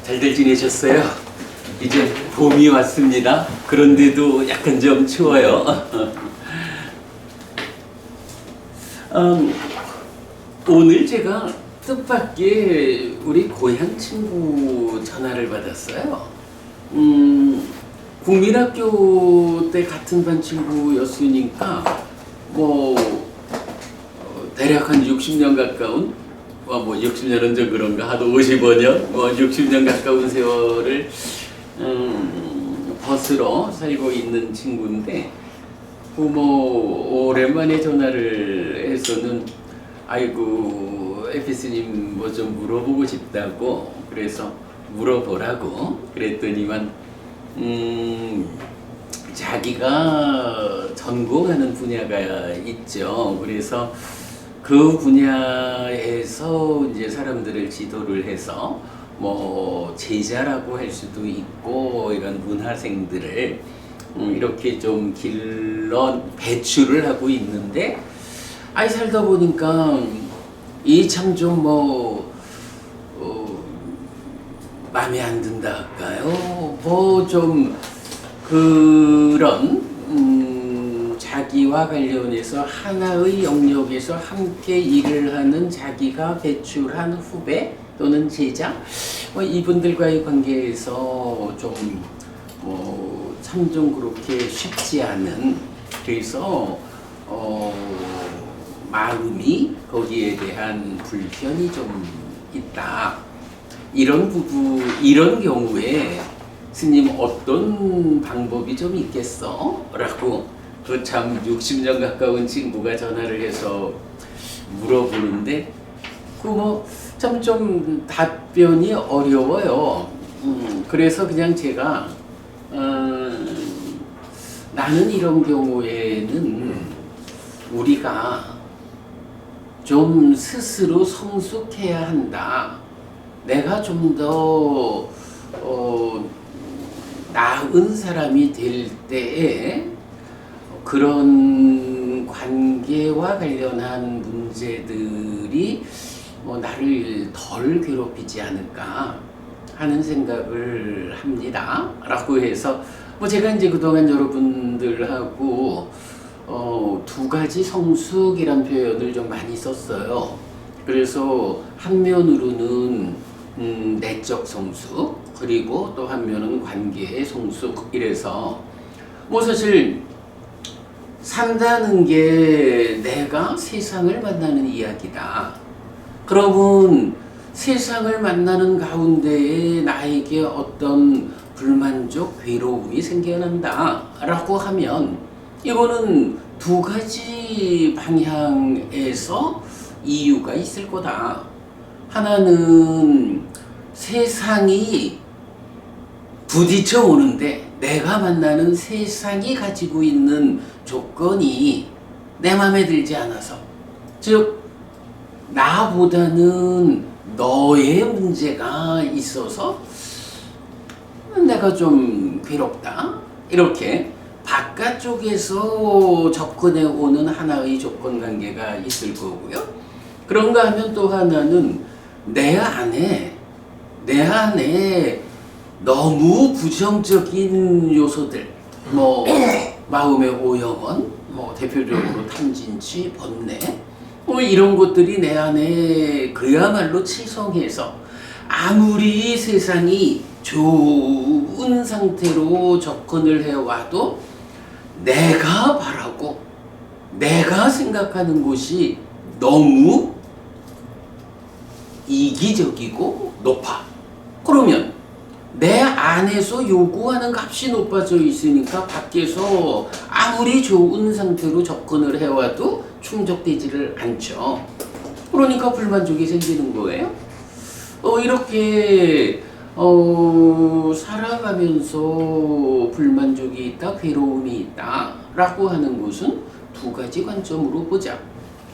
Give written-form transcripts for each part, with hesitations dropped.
잘들 지내셨어요? 이제 봄이 왔습니다. 그런데도 약간 좀 추워요. 오늘 제가 뜻밖의 우리 고향 친구 전화를 받았어요. 국민학교 때 같은 반 친구였으니까 대략 한 60년 가까운 60년은 좀 그런가 하도 55년 60년 가까운 세월을 벗으러 살고 있는 친구인데 오랜만에 전화를 해서는 아이고 에피스님 뭐 좀 물어보고 싶다고 그래서 물어보라고 그랬더니만 자기가 전공하는 분야가 있죠. 그래서 그 분야에서 이제 사람들을 지도를 해서 제자라고 할 수도 있고 이런 문화생들을 이렇게 좀 길러 배출을 하고 있는데 살다 보니까 이 참 좀 마음에 안 든다 할까요? 좀 그런 자기와 관련해서 하나의 영역에서 함께 일을 하는 자기가 배출한 후배 또는 제자 이분들과의 관계에서 좀 참 좀 그렇게 쉽지 않은 그래서 마음이 거기에 대한 불편이 좀 있다. 이런 경우에 스님 어떤 방법이 좀 있겠어? 라고 그 참 60년 가까운 친구가 전화를 해서 물어보는데 참 좀 답변이 어려워요. 그래서 그냥 제가 나는 이런 경우에는 우리가 좀 스스로 성숙해야 한다. 내가 좀 더 나은 사람이 될 때에 그런 관계와 관련한 문제들이 나를 덜 괴롭히지 않을까 하는 생각을 합니다. 라고 해서 제가 이제 그동안 여러분들하고 두 가지 성숙이란 표현을 좀 많이 썼어요. 그래서 한면으로는 내적 성숙 그리고 또 한면은 관계의 성숙 이래서 사실 산다는 게 내가 세상을 만나는 이야기다. 그러면 세상을 만나는 가운데에 나에게 어떤 불만족, 괴로움이 생겨난다 라고 하면 이거는 두 가지 방향에서 이유가 있을 거다. 하나는 세상이 부딪혀 오는데 내가 만나는 세상이 가지고 있는 조건이 내 마음에 들지 않아서 즉 나보다는 너의 문제가 있어서 내가 좀 괴롭다 이렇게 바깥쪽에서 접근해 오는 하나의 조건 관계가 있을 거고요. 그런가 하면 또 하나는 내 안에 너무 부정적인 요소들 마음의 오염원 대표적으로 탐진치, 번뇌 이런 것들이 내 안에 그야말로 치성해서 아무리 세상이 좋은 상태로 접근을 해와도 내가 바라고 내가 생각하는 것이 너무 이기적이고 높아. 그러면 내 안에서 요구하는 값이 높아져 있으니까 밖에서 아무리 좋은 상태로 접근을 해와도 충족되지를 않죠. 그러니까 불만족이 생기는 거예요. 이렇게 살아가면서 불만족이 있다, 괴로움이 있다 라고 하는 것은 두 가지 관점으로 보자.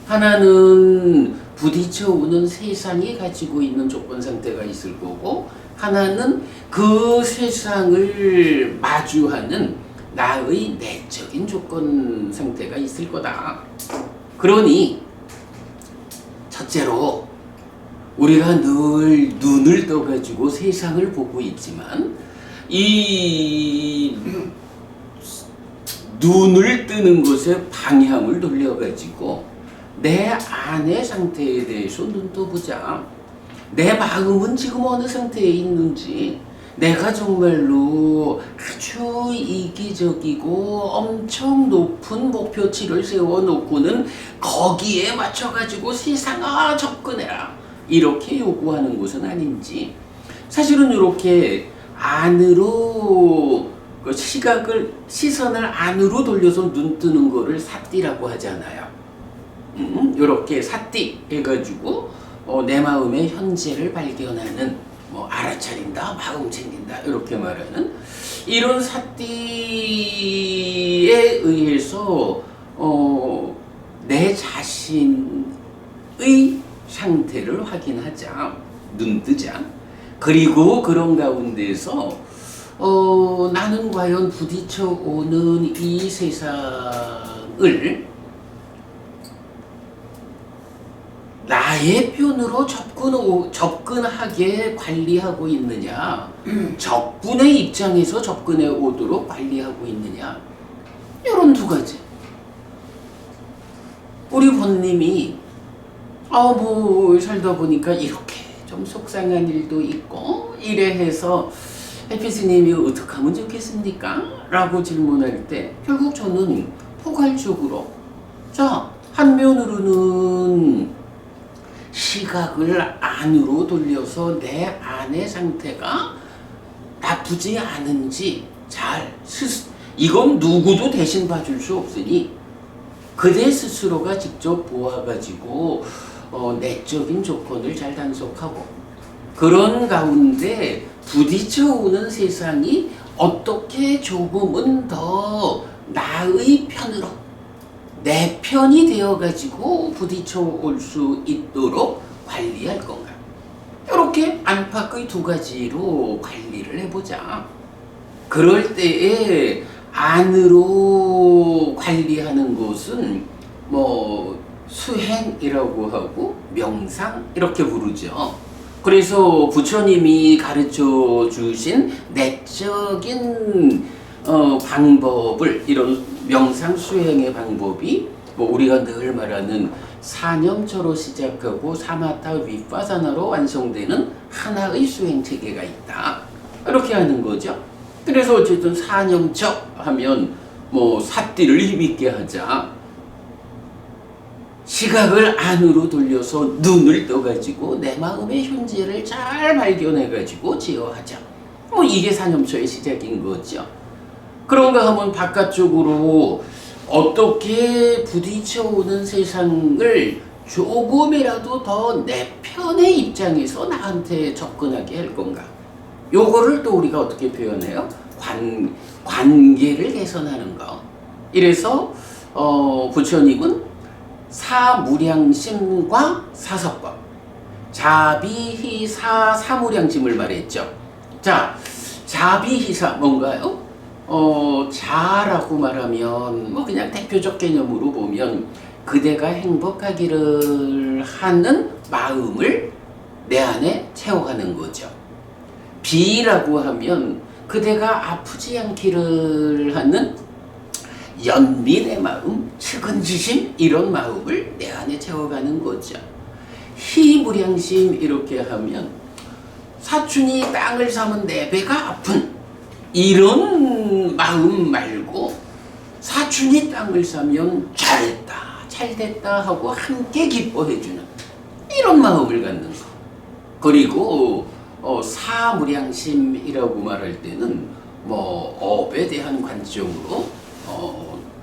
하나는 부딪혀오는 세상이 가지고 있는 조건 상태가 있을 거고 하나는 그 세상을 마주하는 나의 내적인 조건 상태가 있을 거다. 그러니 첫째로 우리가 늘 눈을 떠가지고 세상을 보고 있지만 이 눈을 뜨는 것에 방향을 돌려가지고 내 안의 상태에 대해서 눈 떠보자. 내 마음은 지금 어느 상태에 있는지, 내가 정말로 아주 이기적이고 엄청 높은 목표치를 세워놓고는 거기에 맞춰가지고 세상아 접근해라 이렇게 요구하는 것은 아닌지. 사실은 이렇게 안으로 시선을 안으로 돌려서 눈 뜨는 거를 삿띠라고 하잖아요. 이렇게 삿띠 해가지고 내 마음의 현재를 발견하는, 알아차린다, 마음 챙긴다 이렇게 말하는 이런 삿띠에 의해서 내 자신의 상태를 확인하자, 눈 뜨자. 그리고 그런 가운데서 나는 과연 부딪혀 오는 이 세상을 나의 편으로 접근하게 관리하고 있느냐, 적군의 입장에서 접근해 오도록 관리하고 있느냐, 이런 두 가지. 우리 본님이 살다 보니까 이렇게 좀 속상한 일도 있고 이래 해서 해피스님이 어떻게 하면 좋겠습니까? 라고 질문할 때 결국 저는 포괄적으로, 자, 한면으로는 시각을 안으로 돌려서 내 안의 상태가 나쁘지 않은지 이건 누구도 대신 봐줄 수 없으니 그대 스스로가 직접 보아가지고 내적인 조건을 잘 단속하고, 그런 가운데 부딪혀오는 세상이 어떻게 조금은 더 나의 편으로 내 편이 되어가지고 부딪혀 올 수 있도록 관리할 건가. 이렇게 안팎의 두 가지로 관리를 해보자. 그럴 때에 안으로 관리하는 것은 수행이라고 하고 명상 이렇게 부르죠. 그래서 부처님이 가르쳐 주신 내적인 방법을, 이런 명상 수행의 방법이 우리가 늘 말하는 사념처로 시작하고 사마타 위파사나로 완성되는 하나의 수행 체계가 있다. 이렇게 하는 거죠. 그래서 어쨌든 사념처 하면 삿띠를 힘있게 하자. 시각을 안으로 돌려서 눈을 떠가지고 내 마음의 현재를 잘 발견해가지고 제어하자. 이게 사념처의 시작인 거죠. 그런가 하면 바깥쪽으로 어떻게 부딪혀오는 세상을 조금이라도 더 내 편의 입장에서 나한테 접근하게 할 건가. 요거를 또 우리가 어떻게 표현해요? 관계를 개선하는 거. 이래서 부처님은 사무량심과 사섭법, 자비희사 사무량심을 말했죠. 자, 자비희사 뭔가요? 자라고 말하면 그냥 대표적 개념으로 보면 그대가 행복하기를 하는 마음을 내 안에 채워가는 거죠. 비라고 하면 그대가 아프지 않기를 하는 연민의 마음, 측은지심 이런 마음을 내 안에 채워가는 거죠. 희무량심 이렇게 하면 사촌이 땅을 사면 내 배가 아픈 이런 마음 말고, 사촌이 땅을 사면 잘됐다 하고 함께 기뻐해주는 이런 마음을 갖는 거. 그리고 사무량심이라고 말할 때는 업에 대한 관점으로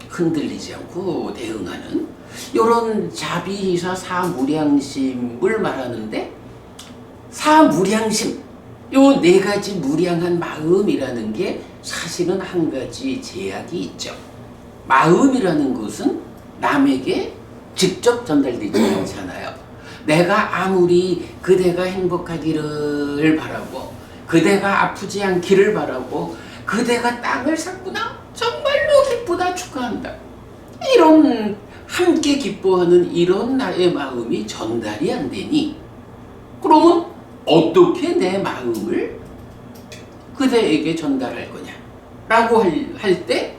흔들리지 않고 대응하는 이런 자비희사 사무량심을 말하는데, 사무량심, 요 네 가지 무량한 마음이라는 게 사실은 한 가지 제약이 있죠. 마음이라는 것은 남에게 직접 전달되지 않잖아요. 내가 아무리 그대가 행복하기를 바라고, 그대가 아프지 않기를 바라고, 그대가 땅을 샀구나, 정말로 기쁘다, 축하한다, 이런 함께 기뻐하는 이런 나의 마음이 전달이 안 되니 그러면 어떻게 내 마음을 그대에게 전달할 거냐? 라고 할 때,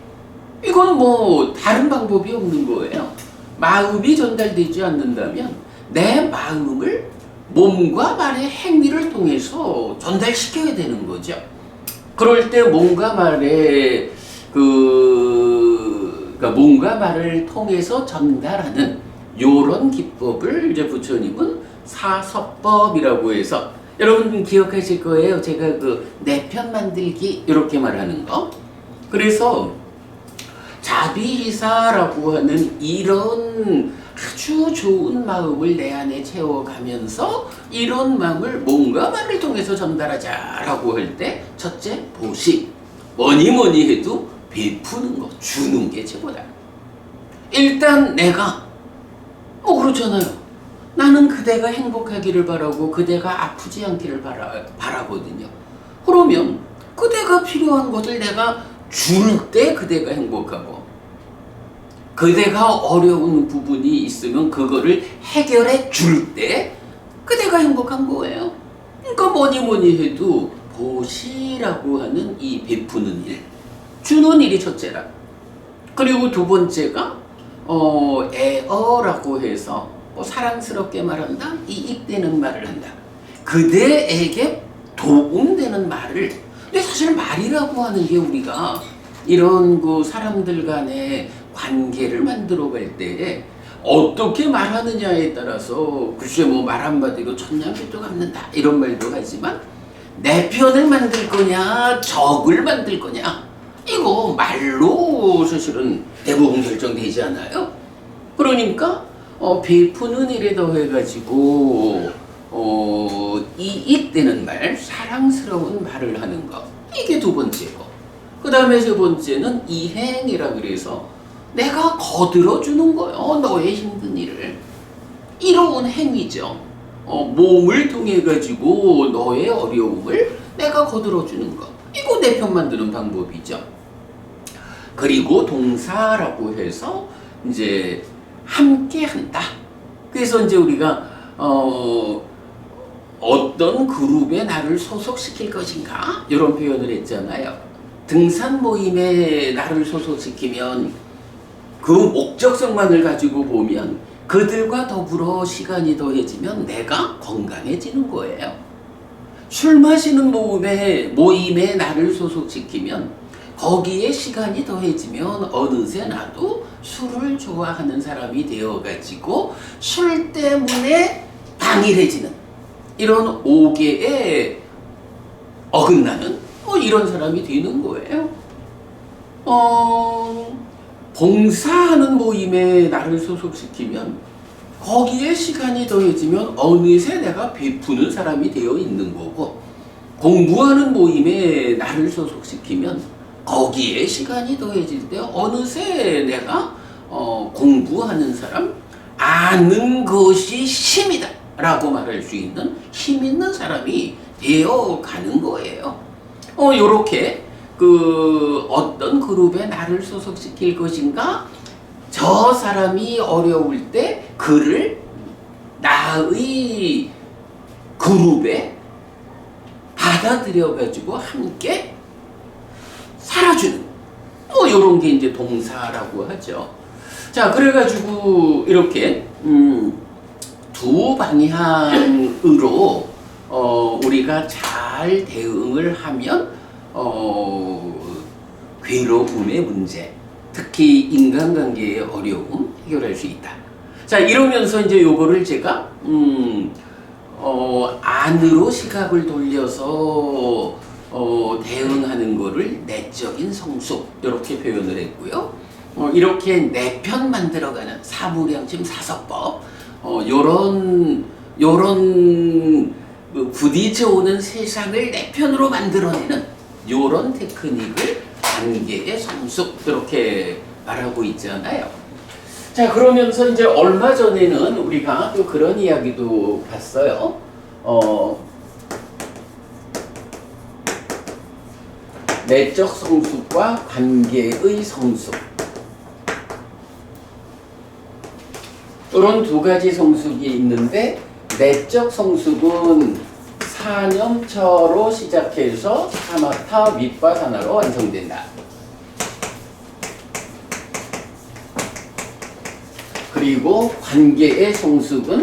이건 뭐 다른 방법이 없는 거예요. 마음이 전달되지 않는다면 내 마음을 몸과 말의 행위를 통해서 전달시켜야 되는 거죠. 그럴 때 몸과 말의 그러니까 몸과 말을 통해서 전달하는 요런 기법을 이제 부처님은 사서법이라고 해서, 여러분 기억하실 거예요. 제가 그 내편 만들기 이렇게 말하는 거. 그래서 자비이사라고 하는 이런 아주 좋은 마음을 내 안에 채워가면서 이런 마음을 몸과 말을 통해서 전달하자라고 할 때, 첫째 보시, 뭐니 해도 베푸는 거, 주는 게 최고다. 일단 내가 그렇잖아요. 나는 그대가 행복하기를 바라고 그대가 아프지 않기를 바라거든요. 그러면 그대가 필요한 것을 내가 줄 때 그대가 행복하고, 그대가 어려운 부분이 있으면 그거를 해결해 줄 때 그대가 행복한 거예요. 그러니까 뭐니 해도 보시라고 하는 이 베푸는 일, 주는 일이 첫째라. 그리고 두 번째가 애어라고 해서 사랑스럽게 말한다, 이익되는 말을 한다. 그대에게 도움되는 말을. 근데 사실 말이라고 하는 게 우리가 이런 그 사람들 간의 관계를 만들어갈 때 어떻게 말하느냐에 따라서, 글쎄 뭐 말 한마디로 천냥빚도 갚는다 이런 말도 하지만, 내 편을 만들 거냐 적을 만들 거냐, 이거 말로 사실은 대부분 결정되지 않아요. 그러니까 베푸는 일에 더해가지고 이익되는 말, 사랑스러운 말을 하는 것, 이게 두 번째고, 그 다음에 세 번째는 이행이라 그래서 내가 거들어주는 거예요. 너의 힘든 일을. 이로운 행위죠. 몸을 통해 가지고 너의 어려움을 내가 거들어주는 것, 이거 내 편 만드는 방법이죠. 그리고 동사라고 해서 이제 함께 한다. 그래서 이제 우리가 어떤 그룹에 나를 소속시킬 것인가 이런 표현을 했잖아요. 등산 모임에 나를 소속시키면 그 목적성만을 가지고 보면 그들과 더불어 시간이 더해지면 내가 건강해지는 거예요. 술 마시는 모임에 나를 소속시키면 거기에 시간이 더해지면 어느새 나도 술을 좋아하는 사람이 되어가지고 술 때문에 방일해지는 이런 오계에 어긋나는 이런 사람이 되는 거예요. 봉사하는 모임에 나를 소속시키면 거기에 시간이 더해지면 어느새 내가 베푸는 사람이 되어 있는 거고, 공부하는 모임에 나를 소속시키면 거기에 시간이 더해질 때 어느새 내가 공부하는 사람, 아는 것이 힘이다 라고 말할 수 있는 힘 있는 사람이 되어 가는 거예요. 요렇게 어떤 그룹에 나를 소속시킬 것인가, 저 사람이 어려울 때 그를 나의 그룹에 받아들여가지고 함께 살아주는, 요런 게 이제 동사라고 하죠. 자, 그래가지고 이렇게 두 방향으로 우리가 잘 대응을 하면 괴로움의 문제, 특히 인간관계의 어려움 해결할 수 있다. 자, 이러면서 이제 요거를 제가 안으로 시각을 돌려서 대응하는 거를 내적인 성숙 이렇게 표현을 했고요. 이렇게 내 편 만들어가는 사무량심 사서법, 요런 부딪혀오는 세상을 내 편으로 만들어내는 요런 테크닉을 관계의 성숙 이렇게 말하고 있잖아요. 자, 그러면서 이제 얼마 전에는 우리가 또 그런 이야기도 봤어요. 내적 성숙과 관계의 성숙, 이런 두 가지 성숙이 있는데, 내적 성숙은 사념처로 시작해서 사마타 윗바사나로 완성된다. 그리고 관계의 성숙은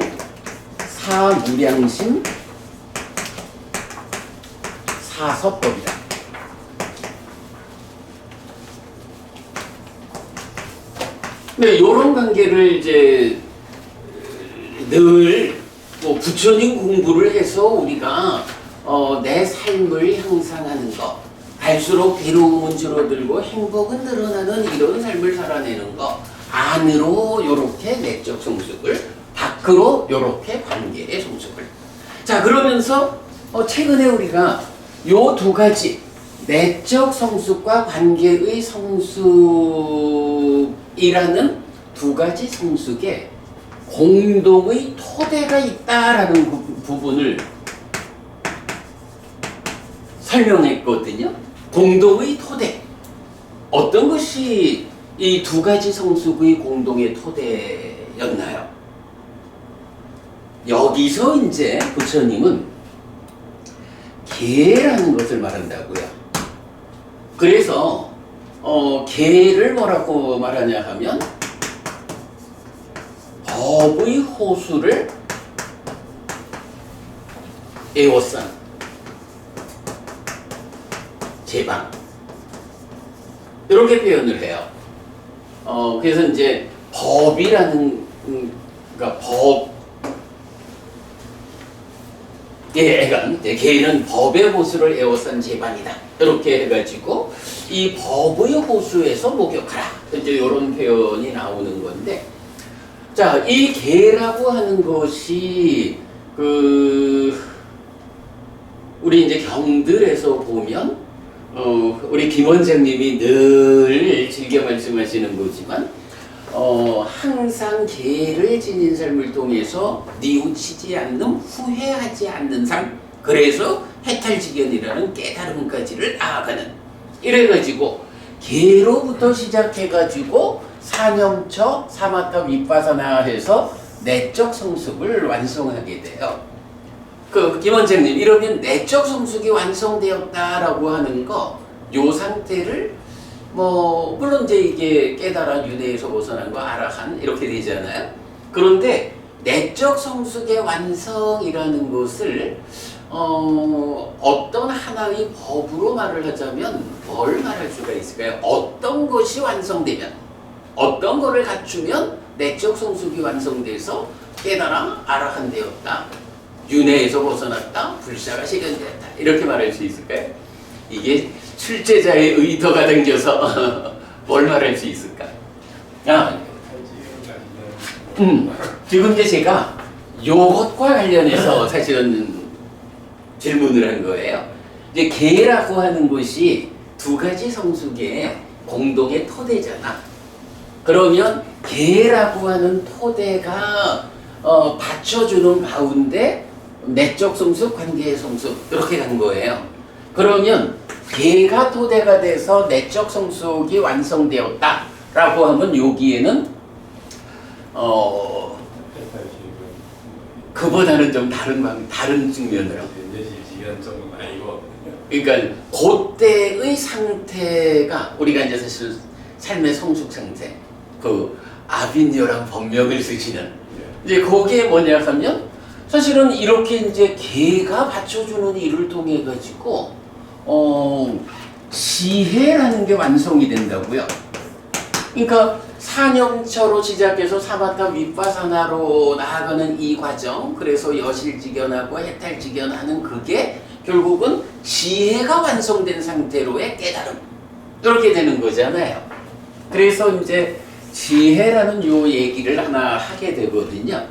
사무량심 사서법이다. 네, 이런 관계를 이제 늘 부처님 공부를 해서 우리가 내 삶을 향상하는 것, 갈수록 괴로움은 줄어들고 행복은 늘어나는 이런 삶을 살아내는 것, 안으로 요렇게 내적 성숙을, 밖으로 요렇게 관계의 성숙을. 자, 그러면서 최근에 우리가 요 두 가지 내적 성숙과 관계의 성숙이라는 두 가지 성숙에 공동의 토대가 있다라는 부분을 설명했거든요. 공동의 토대. 어떤 것이 이 두 가지 성숙의 공동의 토대였나요? 여기서 이제 부처님은 계라는 것을 말한다고요. 그래서 계를 뭐라고 말하냐 하면 법의 호수를 에워싼 제방, 이렇게 표현을 해요. 그래서 이제 법이라는 그러니까 개는 법의 호수를 에워싼 제방이다. 이렇게 해가지고 이 법의 호수에서 목욕하라. 이제 이런 표현이 나오는 건데, 자, 이 개라고 하는 것이 우리 이제 경들에서 보면 우리 김 원장님이 늘 즐겨 말씀하시는 거지만 항상 계를 지닌 삶을 통해서 뉘우치지 않는, 후회하지 않는 삶, 그래서 해탈지견이라는 깨달음까지를 나아가는, 이래가지고 계로부터 시작해가지고 사념처, 사마타 윗바사나 해서 내적 성숙을 완성하게 돼요. 김 원장님, 이러면 내적 성숙이 완성되었다라고 하는 거, 요 상태를 물론 이제 이게 깨달아 윤회에서 벗어난 거 아라한 이렇게 되잖아요. 그런데 내적 성숙의 완성이라는 것을 어떤 하나의 법으로 말을 하자면 뭘 말할 수가 있을까요? 어떤 것이 완성되면, 어떤 것을 갖추면 내적 성숙이 완성돼서 깨달아 아라한 되었다, 윤회에서 벗어났다, 불사가 실현되었다, 이렇게 말할 수 있을까요? 이게 출제자의 의도가 담겨서 뭘 말할 수 있을까? 지금 이제 제가 요것과 관련해서 사실은 질문을 한 거예요. 이제 계라고 하는 것이 두 가지 성숙의 공동의 토대잖아. 그러면 계라고 하는 토대가 받쳐주는 가운데 내적 성숙, 관계의 성숙, 이렇게 간 거예요. 그러면 계가 토대가 돼서 내적 성숙이 완성되었다라고 하면 여기에는 그보다는 좀 다른 측면으로, 그러니까 그때의 상태가 우리가 이제 사실 삶의 성숙 상태, 아빈여랑 법명을 쓰시는 이제 그게 뭐냐 하면 사실은 이렇게 이제 계가 받쳐주는 일을 통해 가지고 지혜라는 게 완성이 된다고요. 그러니까 사념처로 시작해서 사마타 윗바사나로 나아가는 이 과정, 그래서 여실직연하고 해탈직연하는 그게 결국은 지혜가 완성된 상태로의 깨달음, 이렇게 되는 거잖아요. 그래서 이제 지혜라는 요 얘기를 하나 하게 되거든요.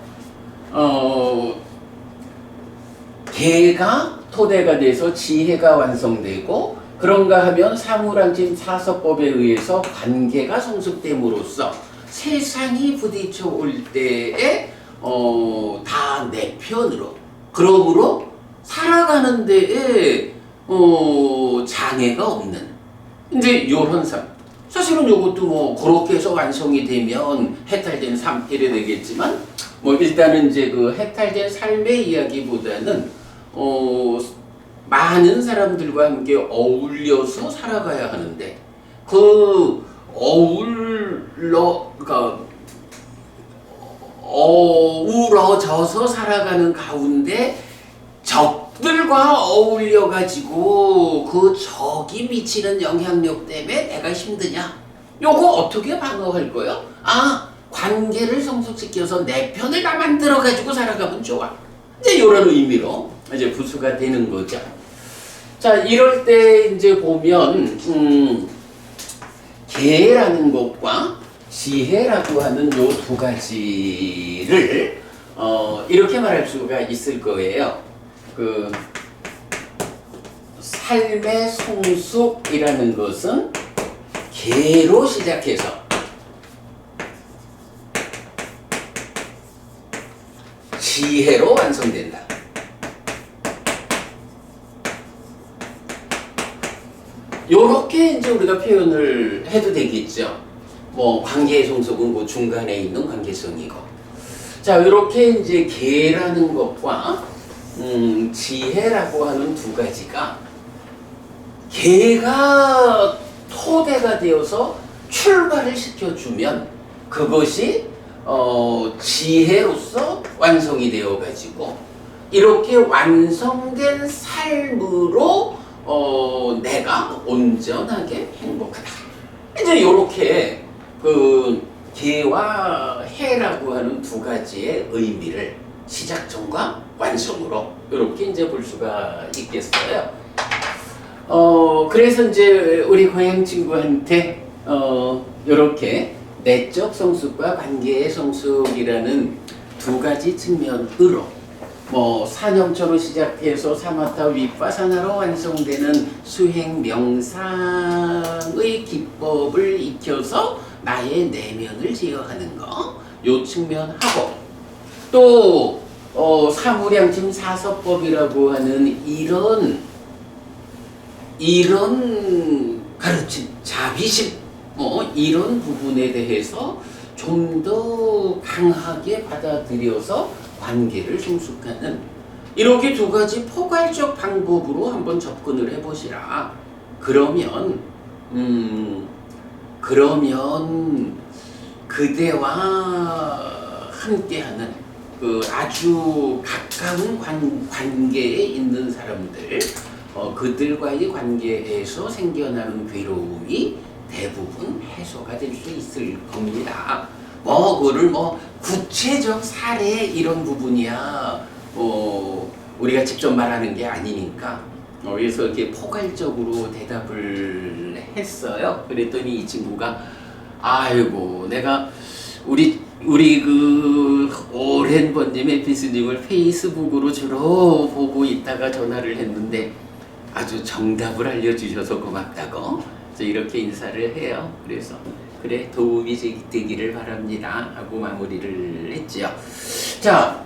계가 토대가 돼서 지혜가 완성되고, 그런가 하면 사무량심 사서법에 의해서 관계가 성숙됨으로써 세상이 부딪혀 올 때에 다 내 편으로, 그러므로 살아가는 데에 장애가 없는 이제 요런 삶. 사실은 이것도 뭐 그렇게 해서 완성이 되면 해탈된 삶 이래 되겠지만 뭐 일단은 이제 그 해탈된 삶의 이야기보다는 많은 사람들과 함께 어울려서 살아가야 하는데 그 그러니까 어우러져서 살아가는 가운데 적들과 어울려 가지고 그 적이 미치는 영향력 때문에 내가 힘드냐? 요거 어떻게 방어할 거요? 관계를 성숙시켜서 내 편을 다 만들어 가지고 살아가면 좋아. 이제 이런 의미로 이제 부수가 되는 거죠. 자, 이럴 때 이제 보면 계라는 것과 지혜라고 하는 요 두 가지를 이렇게 말할 수가 있을 거예요. 그 삶의 성숙이라는 것은 계로 시작해서 지혜로 완성된다. 요렇게 이제 우리가 표현을 해도 되겠죠. 뭐 관계의 성숙은 뭐 중간에 있는 관계성이고. 자, 이렇게 이제 계라는 것과 지혜라고 하는 두 가지가 계가 토대가 되어서 출발을 시켜주면 그것이 지혜로서 완성이 되어 가지고 이렇게 완성된 삶으로 내가 온전하게 행복하다. 이제 이렇게 그 계와 해라고 하는 두 가지의 의미를 시작점과 완성으로 이렇게 이제 볼 수가 있겠어요. 그래서 이제 우리 고향 친구한테 이렇게 내적 성숙과 관계의 성숙이라는 두 가지 측면으로 뭐 사념처로 시작해서 사마타 위파사나로 완성되는 수행 명상의 기법을 익혀서 나의 내면을 제어하는 거, 요 측면하고 또 사무량심 사서법이라고 하는 이런 가르침, 자비심 이런 부분에 대해서 좀 더 강하게 받아들여서 관계를 성숙하는 이렇게 두 가지 포괄적 방법으로 한번 접근을 해보시라. 그러면 그대와 함께하는 그 아주 가까운 관계에 있는 사람들, 그들과의 관계에서 생겨나는 괴로움이 대부분 해소가 될 수 있을 겁니다. 그거를 구체적 사례 이런 부분이야 우리가 직접 말하는 게 아니니까 그래서 이렇게 포괄적으로 대답을 했어요. 그랬더니 이 친구가 아이고 내가 우리 그 오랜 번님 에피스님을 페이스북으로 주로 보고 있다가 전화를 했는데 아주 정답을 알려주셔서 고맙다고 이렇게 인사를 해요. 그래서 그래 도움이 되기를 바랍니다 하고 마무리를 했죠. 자,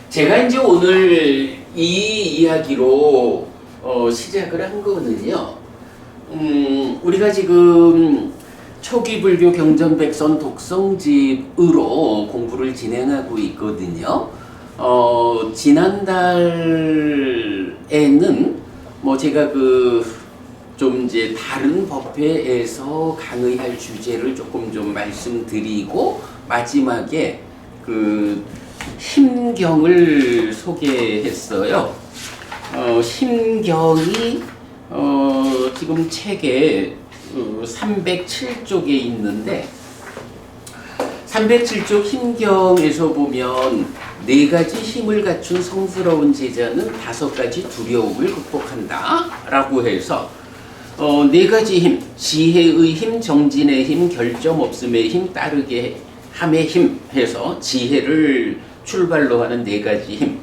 제가 이제 오늘 이 이야기로 시작을 한 거는요. 우리가 지금 초기 불교 경전백선 독성집으로 공부를 진행하고 있거든요. 지난달에는 제가 좀 이제 다른 법회에서 강의할 주제를 조금 좀 말씀드리고 마지막에 힘경을 소개했어요. 힘경이 지금 책에 307쪽에 있는데 307쪽 힘경에서 보면 4가지 힘을 갖춘 성스러운 제자는 5가지 두려움을 극복한다 라고 해서 4가지 힘, 지혜의 힘, 정진의 힘, 결점 없음의 힘, 따르게 함의 힘 해서 지혜를 출발로 하는 4가지 힘,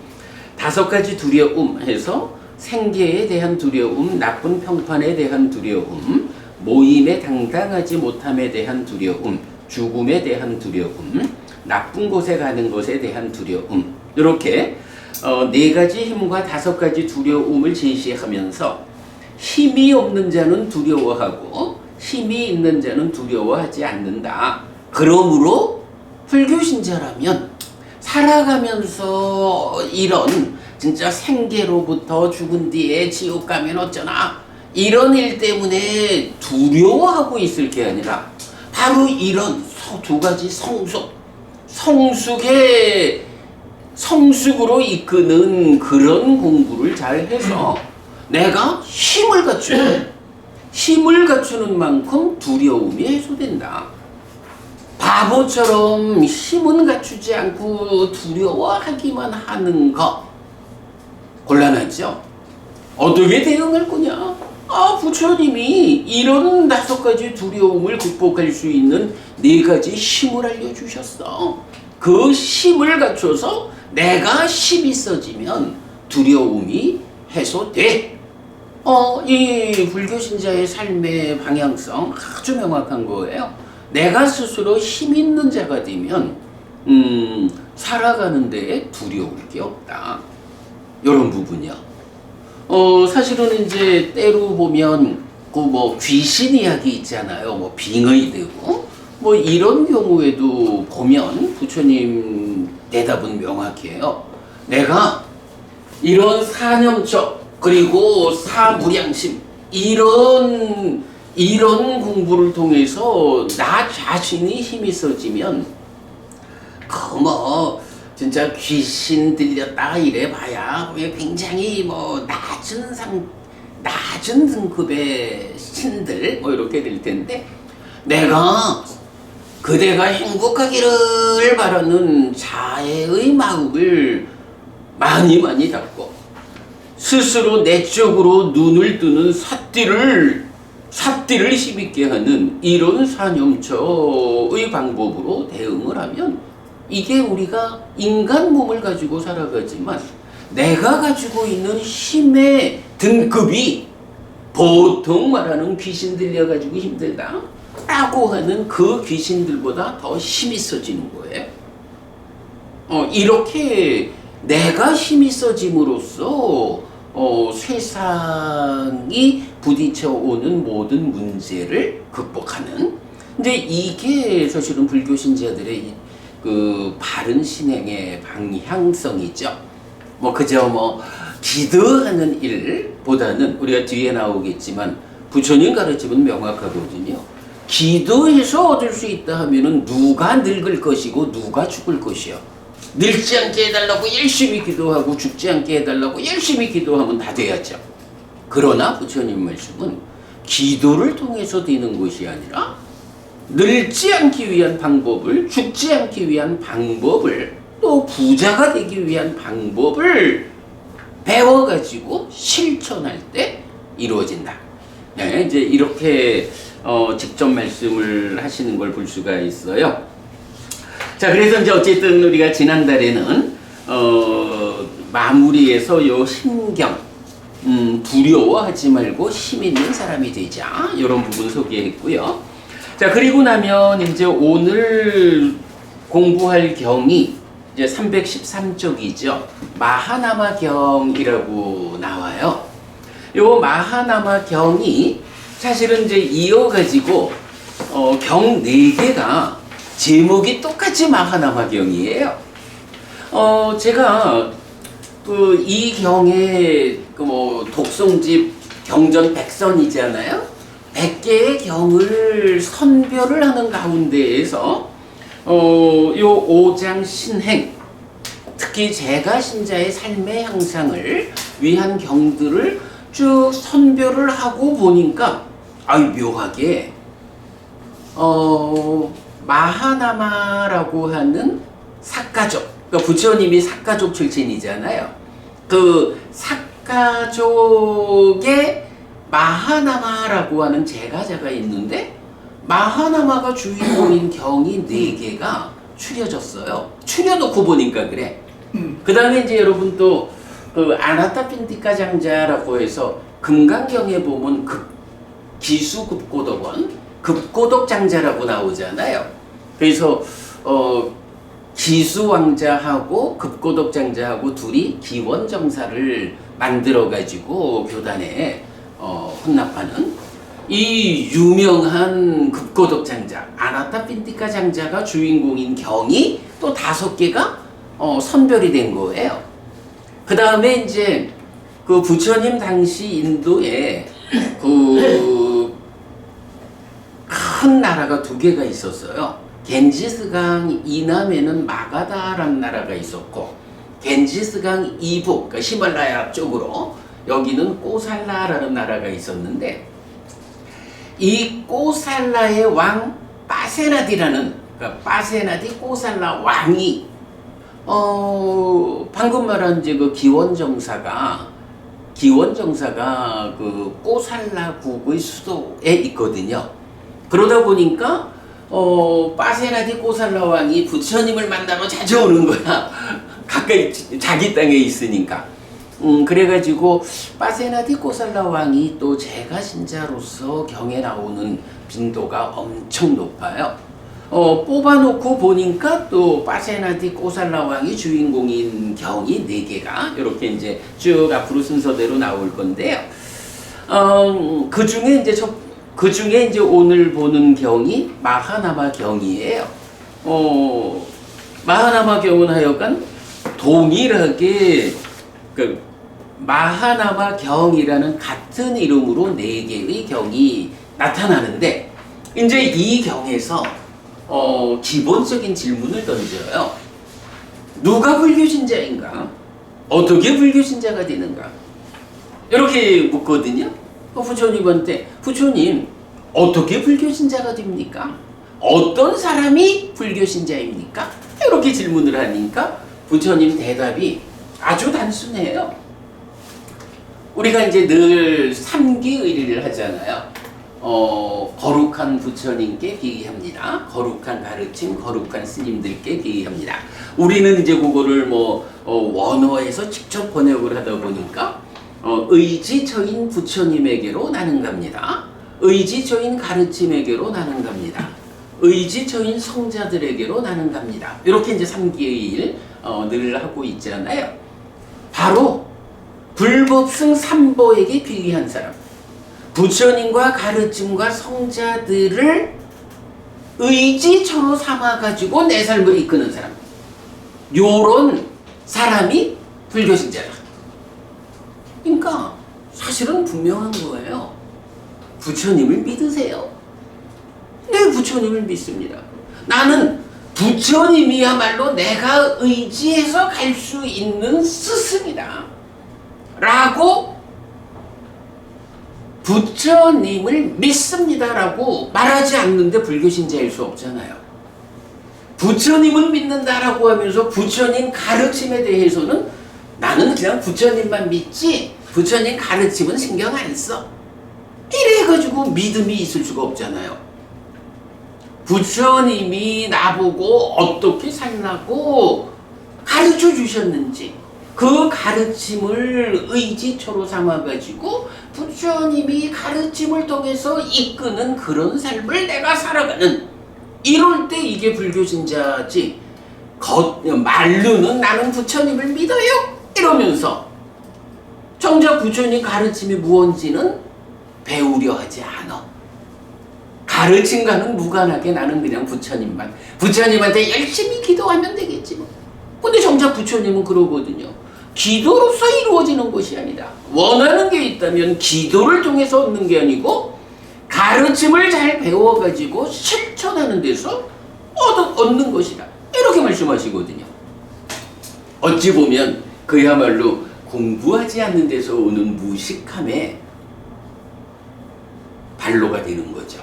5가지 두려움 해서 생계에 대한 두려움, 나쁜 평판에 대한 두려움, 모임에 당당하지 못함에 대한 두려움, 죽음에 대한 두려움, 나쁜 곳에 가는 것에 대한 두려움, 이렇게 4가지 힘과 5가지 두려움을 제시하면서 힘이 없는 자는 두려워하고 힘이 있는 자는 두려워하지 않는다. 그러므로 불교 신자라면 살아가면서 이런 진짜 생계로부터 죽은 뒤에 지옥 가면 어쩌나 이런 일 때문에 두려워하고 있을 게 아니라 바로 이런 두 가지 성숙으로 이끄는 그런 공부를 잘 해서 내가 힘을 갖추는 만큼 두려움이 해소된다. 바보처럼 힘은 갖추지 않고 두려워하기만 하는 거 곤란하죠? 어떻게 대응할 거냐? 부처님이 이런 5가지 두려움을 극복할 수 있는 4가지 힘을 알려주셨어. 그 힘을 갖춰서 내가 힘이 있어지면 두려움이 해소돼. 이 불교 신자의 삶의 방향성 아주 명확한 거예요. 내가 스스로 힘 있는 자가 되면 살아가는 데에 두려울 게 없다. 이런 부분이요. 사실은 이제 때로 보면 귀신 이야기 있잖아요. 빙의되고 이런 경우에도 보면 부처님 대답은 명확해요. 내가 이런 사념적 그리고 사무량심 이런 공부를 통해서 나 자신이 힘이 있어지면 진짜 귀신 들렸다 이래 봐야 굉장히 낮은 등급의 신들 이렇게 될 텐데 내가 그대가 행복하기를 바라는 자애의 마음을 많이 닫고 스스로 내적으로 눈을 뜨는 삿띠를 힘있게 하는 이런 사념처의 방법으로 대응을 하면 이게 우리가 인간 몸을 가지고 살아가지만 내가 가지고 있는 힘의 등급이 보통 말하는 귀신 들려가지고 힘들다 라고 하는 그 귀신들보다 더 힘이 있어지는 거예요. 이렇게 내가 힘이 있어짐으로써 세상이 부딪혀 오는 모든 문제를 극복하는. 근데 이게 사실은 불교 신자들의 그 바른 신행의 방향성이죠. 그저 기도하는 일보다는 우리가 뒤에 나오겠지만 부처님 가르침은 명확하거든요. 기도해서 얻을 수 있다 하면은 누가 늙을 것이고 누가 죽을 것이요. 늙지 않게 해달라고 열심히 기도하고 죽지 않게 해달라고 열심히 기도하면 다 돼야죠. 그러나 부처님 말씀은 기도를 통해서 되는 것이 아니라 늙지 않기 위한 방법을, 죽지 않기 위한 방법을, 또 부자가 되기 위한 방법을 배워가지고 실천할 때 이루어진다. 네, 이제 이렇게 직접 말씀을 하시는 걸 볼 수가 있어요. 자, 그래서 이제 어쨌든 우리가 지난달에는 마무리에서 요 힘경, 두려워하지 말고 힘 있는 사람이 되자 이런 부분 소개했고요. 자, 그리고 나면 이제 오늘 공부할 경이 이제 313쪽이죠. 마하나마경이라고 나와요. 요 마하나마경이 사실은 이제 이어가지고 경 4개가 제목이 똑같이 마하나마경이에요. 제가 이 경에 독송집 경전 100선이잖아요. 100개의 경을 선별을 하는 가운데에서 요 오장 신행, 특히 제가 신자의 삶의 향상을 위한 경들을 쭉 선별을 하고 보니까 묘하게 마하나마라고 하는 삭가족, 그러니까 부처님이 삭가족 출신이잖아요. 그 삭가족의 마하나마라고 하는 제가자가 있는데 마하나마가 주인공인 경이 4개가 추려졌어요. 추려놓고 보니까 그래. 그 다음에 이제 여러분 또 그 아나타핀티카 장자라고 해서 금강경에 보면 기수급고덕원 급고덕장자라고 나오잖아요. 그래서 기수왕자하고 급고덕장자하고 둘이 기원정사를 만들어 가지고 교단에 혼납하는. 이 유명한 급고독 장자 아나타 핀티카 장자가 주인공인 경이 또 5개가 선별이 된 거예요. 그 다음에 이제 그 부처님 당시 인도에 그 큰 나라가 2개가 있었어요. 겐지스강 이남에는 마가다라는 나라가 있었고, 겐지스강 이북, 그러니까 히말라야 쪽으로 여기는 꼬살라라는 나라가 있었는데, 이 꼬살라의 왕 빠세나디라는, 그러니까 빠세나디 꼬살라 왕이 방금 말한 이제 그 기원정사가 그 꼬살라국의 수도에 있거든요. 그러다 보니까 빠세나디 꼬살라 왕이 부처님을 만나러 자주 오는 거야. 가까이 자기 땅에 있으니까. 그래가지고 빠세나디 꼬살라 왕이 또 제가 신자로서 경에 나오는 빈도가 엄청 높아요. 뽑아놓고 보니까 또 빠세나디 꼬살라 왕이 주인공인 경이 4개가 이렇게 이제 쭉 앞으로 순서대로 나올 건데요. 그 중에 이제 오늘 보는 경이 마하나마 경이에요. 마하나마 경은 하여간 동일하게 그 마하나마 경이라는 같은 이름으로 4개의 경이 나타나는데, 이제 이 경에서 기본적인 질문을 던져요. 누가 불교신자인가? 어떻게 불교신자가 되는가? 이렇게 묻거든요. 부처님한테, 부처님 어떻게 불교신자가 됩니까? 어떤 사람이 불교신자입니까? 이렇게 질문을 하니까 부처님 대답이 아주 단순해요. 우리가 이제 늘 삼기의리를 하잖아요. 거룩한 부처님께 비의합니다. 거룩한 가르침, 거룩한 스님들께 비의합니다. 우리는 이제 그거를 원어에서 직접 번역을 하다 보니까 의지처인 부처님에게로 나는 갑니다. 의지처인 가르침에게로 나는 갑니다. 의지처인 성자들에게로 나는 갑니다. 이렇게 이제 삼기의일 늘 하고 있잖아요. 바로 불법승 삼보에게 비의한 사람, 부처님과 가르침과 성자들을 의지처로 삼아가지고 내 삶을 이끄는 사람, 요런 사람이 불교신자다. 그러니까 사실은 분명한 거예요. 부처님을 믿으세요. 네, 부처님을 믿습니다. 나는 부처님이야말로 내가 의지해서 갈 수 있는 스승이다 라고 부처님을 믿습니다라고 말하지 않는데 불교신자일 수 없잖아요. 부처님은 믿는다라고 하면서 부처님 가르침에 대해서는 나는 그냥 부처님만 믿지 부처님 가르침은 신경 안 써. 이래가지고 믿음이 있을 수가 없잖아요. 부처님이 나보고 어떻게 살라고 가르쳐 주셨는지 그 가르침을 의지처로 삼아가지고 부처님이 가르침을 통해서 이끄는 그런 삶을 내가 살아가는, 이럴 때 이게 불교신자지. 말로는 나는 부처님을 믿어요 이러면서 정작 부처님 가르침이 무언지는 배우려 하지 않아. 가르침과는 무관하게 나는 그냥 부처님한테 열심히 기도하면 되겠지 뭐. 근데 정작 부처님은 그러거든요. 기도로서 이루어지는 것이 아니다. 원하는 게 있다면 기도를 통해서 얻는 게 아니고 가르침을 잘 배워가지고 실천하는 데서 얻는 것이다. 이렇게 말씀하시거든요. 어찌 보면 그야말로 공부하지 않는 데서 오는 무식함의 발로가 되는 거죠.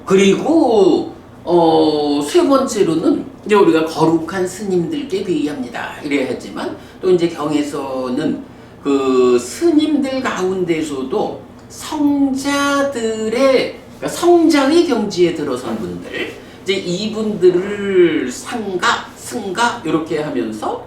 그리고 3번째로는 이제 우리가 거룩한 스님들께 비의합니다 이래야 하지만, 또 이제 경에서는 그 스님들 가운데서도 성자들의, 그러니까 성자의 경지에 들어선 분들, 이제 이분들을 상가, 승가 이렇게 하면서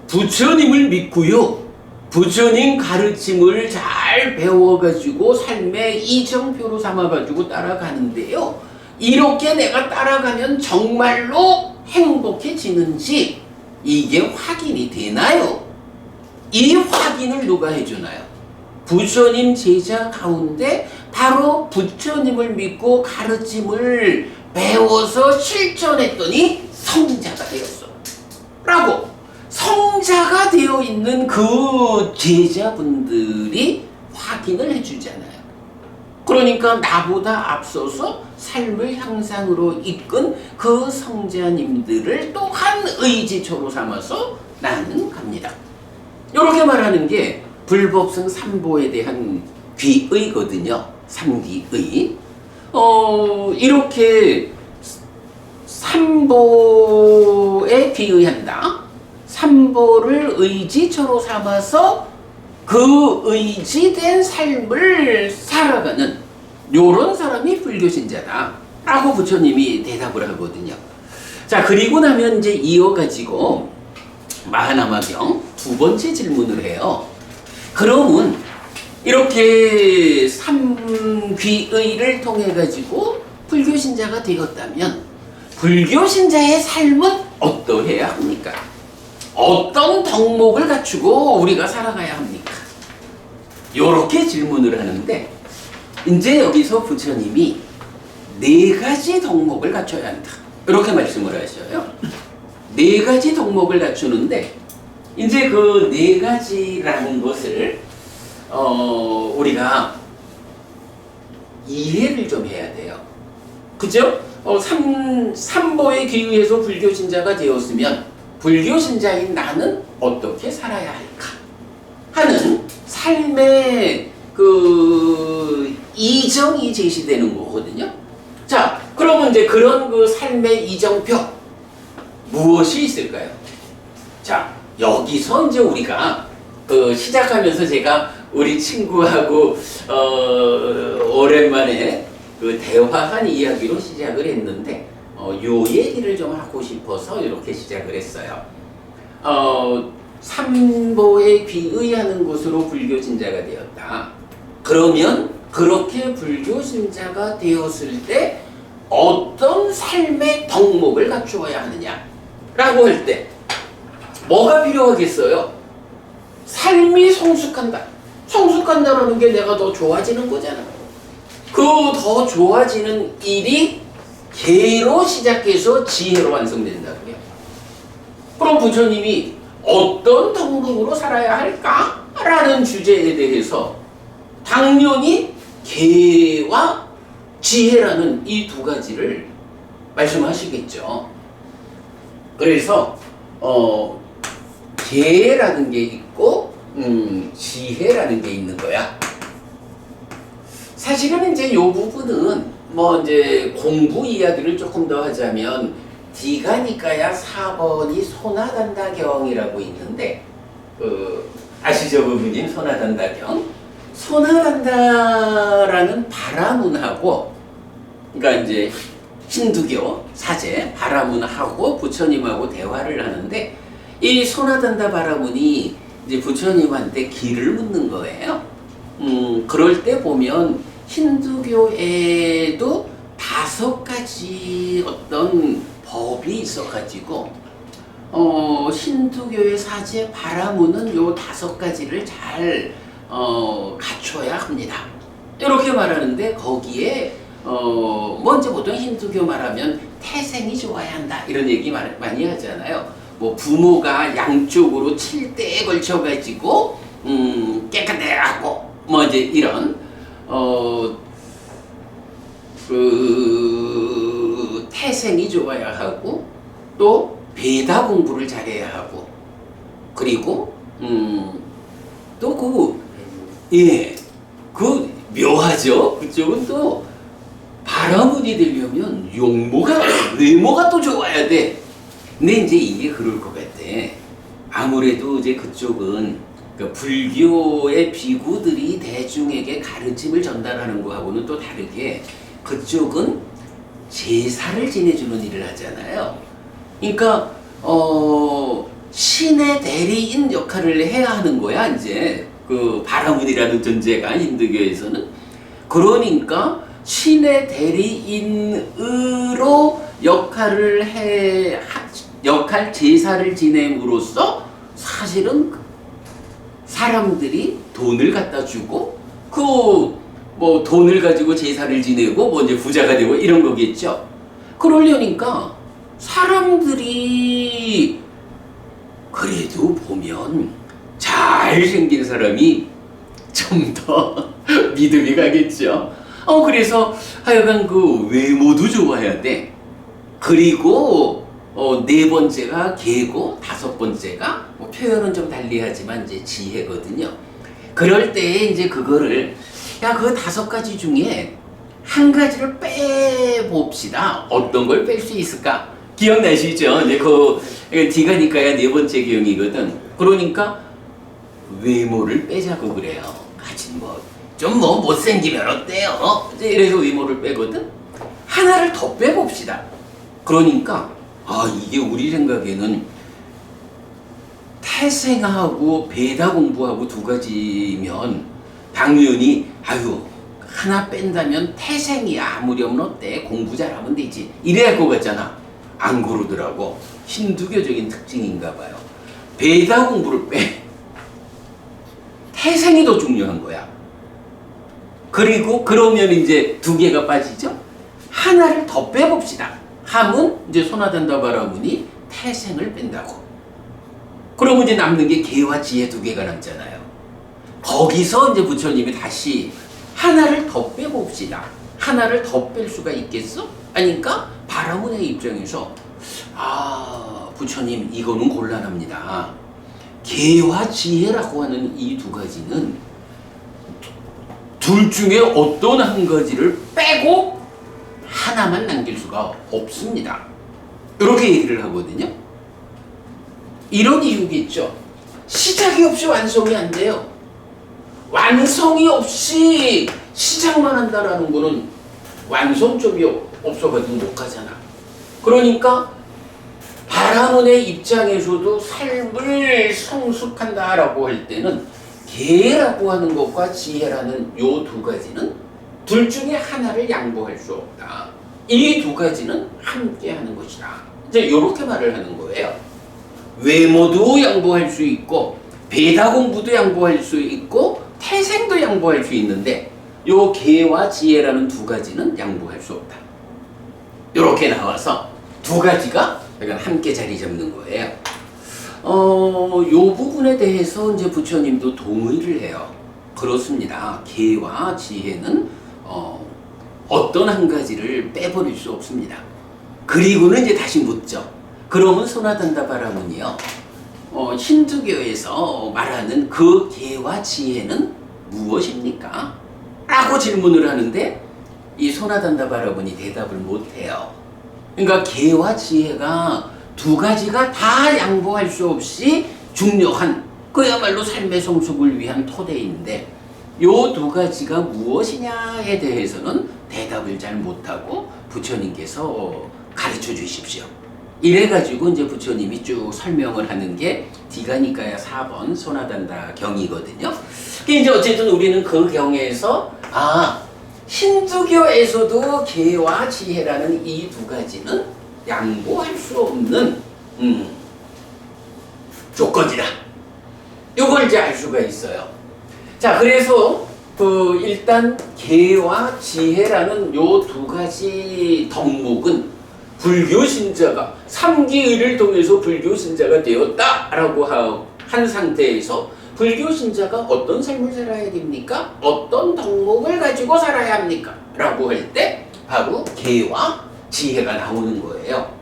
부처님을 믿고요, 부처님 가르침을 잘 배워가지고 삶의 이정표로 삼아가지고 따라가는데요, 이렇게 내가 따라가면 정말로 행복해지는지 이게 확인이 되나요? 이 확인을 누가 해주나요? 부처님 제자 가운데 바로 부처님을 믿고 가르침을 배워서 실천했더니 성자가 되었어 라고 성자가 되어 있는 그 제자분들이 확인을 해주잖아요. 그러니까 나보다 앞서서 삶을 향상으로 이끈 그 성자님들을 또한 의지초로 삼아서 나는 갑니다. 이렇게 말하는 게 불법성 삼보에 대한 귀의거든요. 삼귀의. 이렇게 삼보에 귀의한다. 삼보를 의지초로 삼아서 그 의지된 삶을 살아가는 요런 사람이 불교신자다 라고 부처님이 대답을 하거든요. 자, 그리고 나면 이제 이어가지고 마하나마경 두 번째 질문을 해요. 그러면 이렇게 삼귀의를 통해 가지고 불교신자가 되었다면 불교신자의 삶은 어떠해야 합니까? 어떤 덕목을 갖추고 우리가 살아가야 합니까? 요렇게 질문을 하는데 이제 여기서 부처님이 네 가지 덕목을 갖춰야 한다 이렇게 말씀을 하셔요. 네 가지 덕목을 갖추는데 이제 그 네 가지라는 것을 우리가 이해를 좀 해야 돼요. 그죠? 삼보에 귀의해서 불교신자가 되었으면 불교신자인 나는 어떻게 살아야 할까 하는 삶의 그 이정이 제시되는 거거든요. 자, 그러면 이제 그런 그 삶의 이정표 무엇이 있을까요? 자, 여기서 이제 우리가 그 시작하면서 제가 우리 친구하고 오랜만에 그 대화한 이야기로 시작을 했는데 요 얘기를 좀 하고 싶어서 이렇게 시작을 했어요. 삼보에 귀의하는 것으로 불교신자가 되었다. 그러면 그렇게 불교신자가 되었을 때 어떤 삶의 덕목을 갖추어야 하느냐 라고 할 때 뭐가 필요하겠어요? 삶이 성숙한다. 성숙한다라는 게 내가 더 좋아지는 거잖아. 그 더 좋아지는 일이 개로 시작해서 지혜로 완성된다고요. 그럼 부처님이 어떤 덕목으로 살아야 할까? 라는 주제에 대해서 당연히 개와 지혜라는 이 두 가지를 말씀하시겠죠. 그래서 개라는 게 있고 지혜라는 게 있는 거야. 사실은 이제 요 부분은 뭐 이제 공부 이야기를 조금 더 하자면 디가니까야 4번이 소나단다경이라고 있는데 아시죠 부부님? 소나단다경. 소나단다라는 바라문하고 그러니까 이제 힌두교 사제 바라문하고 부처님하고 대화를 하는데 이 소나단다 바라문이 이제 부처님한테 길을 묻는 거예요. 그럴 때 보면 힌두교에도 5가지 어떤 법이 있어가지고 힌두교의 사제 바라문은 요 5가지를 잘 갖춰야 합니다. 이렇게 말하는데 거기에 먼저 보통 힌두교 말하면 태생이 좋아야 한다 이런 얘기 많이 하잖아요. 뭐 부모가 양쪽으로 7대에 걸쳐가지고 깨끗해하고 뭐 이제 이런 그 태생이 좋아야 하고 또 베다 공부를 잘해야 하고 그리고 또 그 묘하죠. 그쪽은 또 바라문이 되려면 외모가 또 좋아야 돼. 근데 이제 이게 그럴 것 같아. 아무래도 이제 그쪽은 그 불교의 비구들이 대중에게 가르침을 전달하는 거하고는 또 다르게 그쪽은 제사를 지내주는 일을 하잖아요. 그러니까 신의 대리인 역할을 해야 하는 거야 이제 그 바라문이라는 존재가 힌두교에서는. 그러니까 신의 대리인으로 역할 제사를 지냄으로써 사실은 사람들이 돈을 갖다 주고 그 뭐 돈을 가지고 제사를 지내고 뭐 이제 부자가 되고 이런 거겠죠. 그러려니까 사람들이 그래도 보면 잘생긴 사람이 좀 더 믿음이 가겠죠. 그래서 하여간 그 외모도 좋아야 돼. 그리고 네 번째가 개고 다섯 번째가 뭐 표현은 좀 달리하지만 이제 지혜거든요. 그럴 때 이제 그거를 그 다섯 가지 중에 한 가지를 빼봅시다. 어떤 걸 뺄 수 있을까? 기억나시죠? 이제 D가니까야 네 번째 기형이거든. 그러니까 외모를 빼자고 그래요. 하진 좀 못생기면 어때요? 이래서 외모를 빼거든. 하나를 더 빼봅시다. 그러니까 이게 우리 생각에는 태생하고 배다 공부하고 두 가지면 당연히 하나 뺀다면 태생이야. 아무렴 어때? 공부 잘하면 되지. 이래야 할 것 같잖아. 안 그러더라고. 힌두교적인 특징인가 봐요. 배다 공부를 빼. 태생이 더 중요한 거야. 그리고 그러면 이제 두 개가 빠지죠? 하나를 더 빼봅시다. 함은 이제 소나단다 바라문이 태생을 뺀다고. 그러면 이제 남는 게 개와 지혜 두 개가 남잖아요. 거기서 이제 부처님이 다시 하나를 더 빼봅시다. 하나를 더 뺄 수가 있겠어? 아니까 바라문의 입장에서 부처님 이거는 곤란합니다. 개와 지혜라고 하는 이 두 가지는 둘 중에 어떤 한 가지를 빼고 하나만 남길 수가 없습니다. 이렇게 얘기를 하거든요. 이런 이유겠죠. 시작이 없이 완성이 안 돼요. 완성이 없이 시작만 한다라는 거는 완성점이 없어가지고 못 가잖아. 그러니까 바라문의 입장에서도 삶을 성숙한다라고 할 때는 개라고 하는 것과 지혜라는 요 두 가지는 둘 중에 하나를 양보할 수 없다. 이 두 가지는 함께 하는 것이다. 이제 이렇게 말을 하는 거예요. 외모도 양보할 수 있고 배다 공부도 양보할 수 있고 태생도 양보할 수 있는데 요 개와 지혜라는 두 가지는 양보할 수 없다. 이렇게 나와서 두 가지가 함께 자리 잡는 거예요. 요 부분에 대해서 이제 부처님도 동의를 해요. 그렇습니다. 개와 지혜는 어떤 한 가지를 빼버릴 수 없습니다. 그리고는 이제 다시 묻죠. 그러면 소나단다 바라문이요. 힌두교에서 말하는 그 개와 지혜는 무엇입니까? 라고 질문을 하는데 이 소나단다 바라문이 대답을 못해요. 그러니까 개와 지혜가 두 가지가 다 양보할 수 없이 중요한 그야말로 삶의 성숙을 위한 토대인데 요 두 가지가 무엇이냐에 대해서는 대답을 잘 못하고 부처님께서 가르쳐 주십시오. 이래가지고 이제 부처님이 쭉 설명을 하는 게 디가니까야 4번 소나단다 경이거든요. 이제 어쨌든 우리는 그 경에서 힌두교에서도 개와 지혜라는 이 두 가지는 양보할 수 없는 조건이다. 요걸 이제 알 수가 있어요. 자, 그래서 일단 개와 지혜라는 요 두 가지 덕목은 불교 신자가 삼기의를 통해서 불교 신자가 되었다라고 한 상태에서 불교 신자가 어떤 삶을 살아야 됩니까? 어떤 덕목을 가지고 살아야 합니까? 라고 할 때 바로 개와 지혜가 나오는 거예요.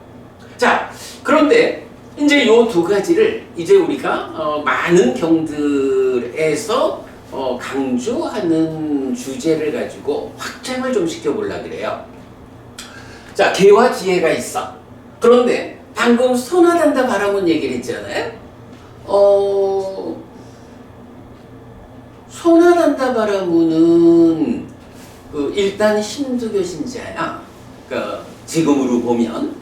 자, 그런데 이제 요 두 가지를 이제 우리가 많은 경들에서 강조하는 주제를 가지고 확장을 좀 시켜보려고 그래요. 자, 개와 지혜가 있어. 그런데 방금 소나단다 바라문 얘기를 했잖아요. 소나단다 바라문은 일단 힌두교 신자야. 그러니까 지금으로 보면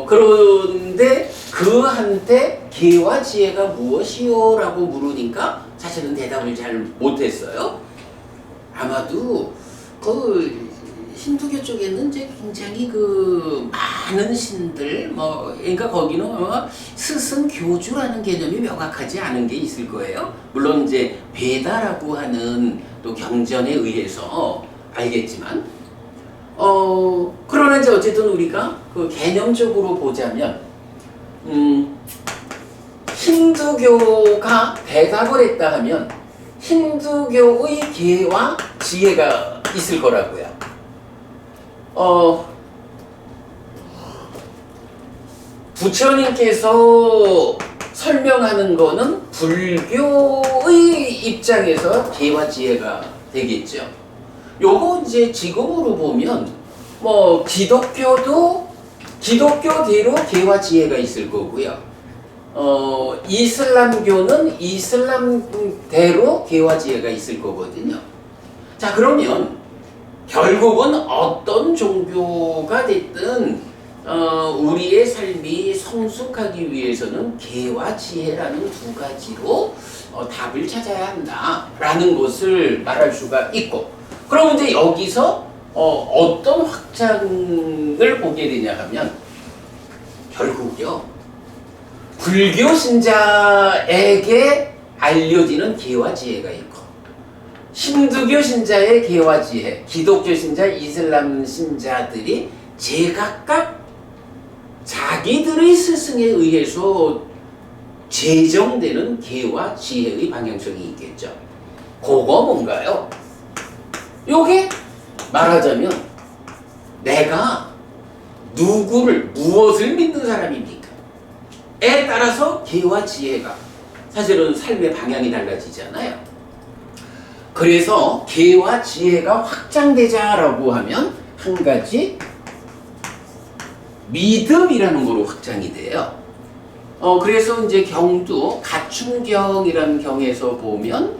그런데 그한테 개와 지혜가 무엇이요? 라고 물으니까 사실은 대답을 잘 못했어요. 아마도 힌두교 쪽에는 이제 굉장히 그 많은 신들 그러니까 거기는 스승 교주라는 개념이 명확하지 않은 게 있을 거예요. 물론 이제 베다라고 하는 또 경전에 의해서 알겠지만 그러나 이제 어쨌든 우리가 그 개념적으로 보자면 힌두교가 대답을 했다 하면 힌두교의 계와 지혜가 있을 거라고요. 부처님께서 설명하는 거는 불교의 입장에서 계와 지혜가 되겠죠. 요거 이제 지금으로 보면 기독교도 기독교대로 계와 지혜가 있을 거고요. 이슬람교는 이슬람대로 계와 지혜가 있을 거거든요. 자, 그러면 결국은 어떤 종교가 됐든 우리의 삶이 성숙하기 위해서는 계와 지혜라는 두 가지로 답을 찾아야 한다라는 것을 말할 수가 있고, 그럼 이제 여기서 어떤 확장을 보게 되냐 하면 결국요 불교 신자에게 알려지는 계와 지혜가 있고 힌두교 신자의 계와 지혜, 기독교 신자, 이슬람 신자들이 제각각 자기들의 스승에 의해서 제정되는 계와 지혜의 방향성이 있겠죠. 그거 뭔가요? 요게 말하자면 내가 무엇을 믿는 사람입니까? 에 따라서 계와 지혜가 사실은 삶의 방향이 달라지잖아요. 그래서 계와 지혜가 확장되자라고 하면 한 가지 믿음이라는 거로 확장이 돼요. 그래서 이제 경도 가춘경이라는 경에서 보면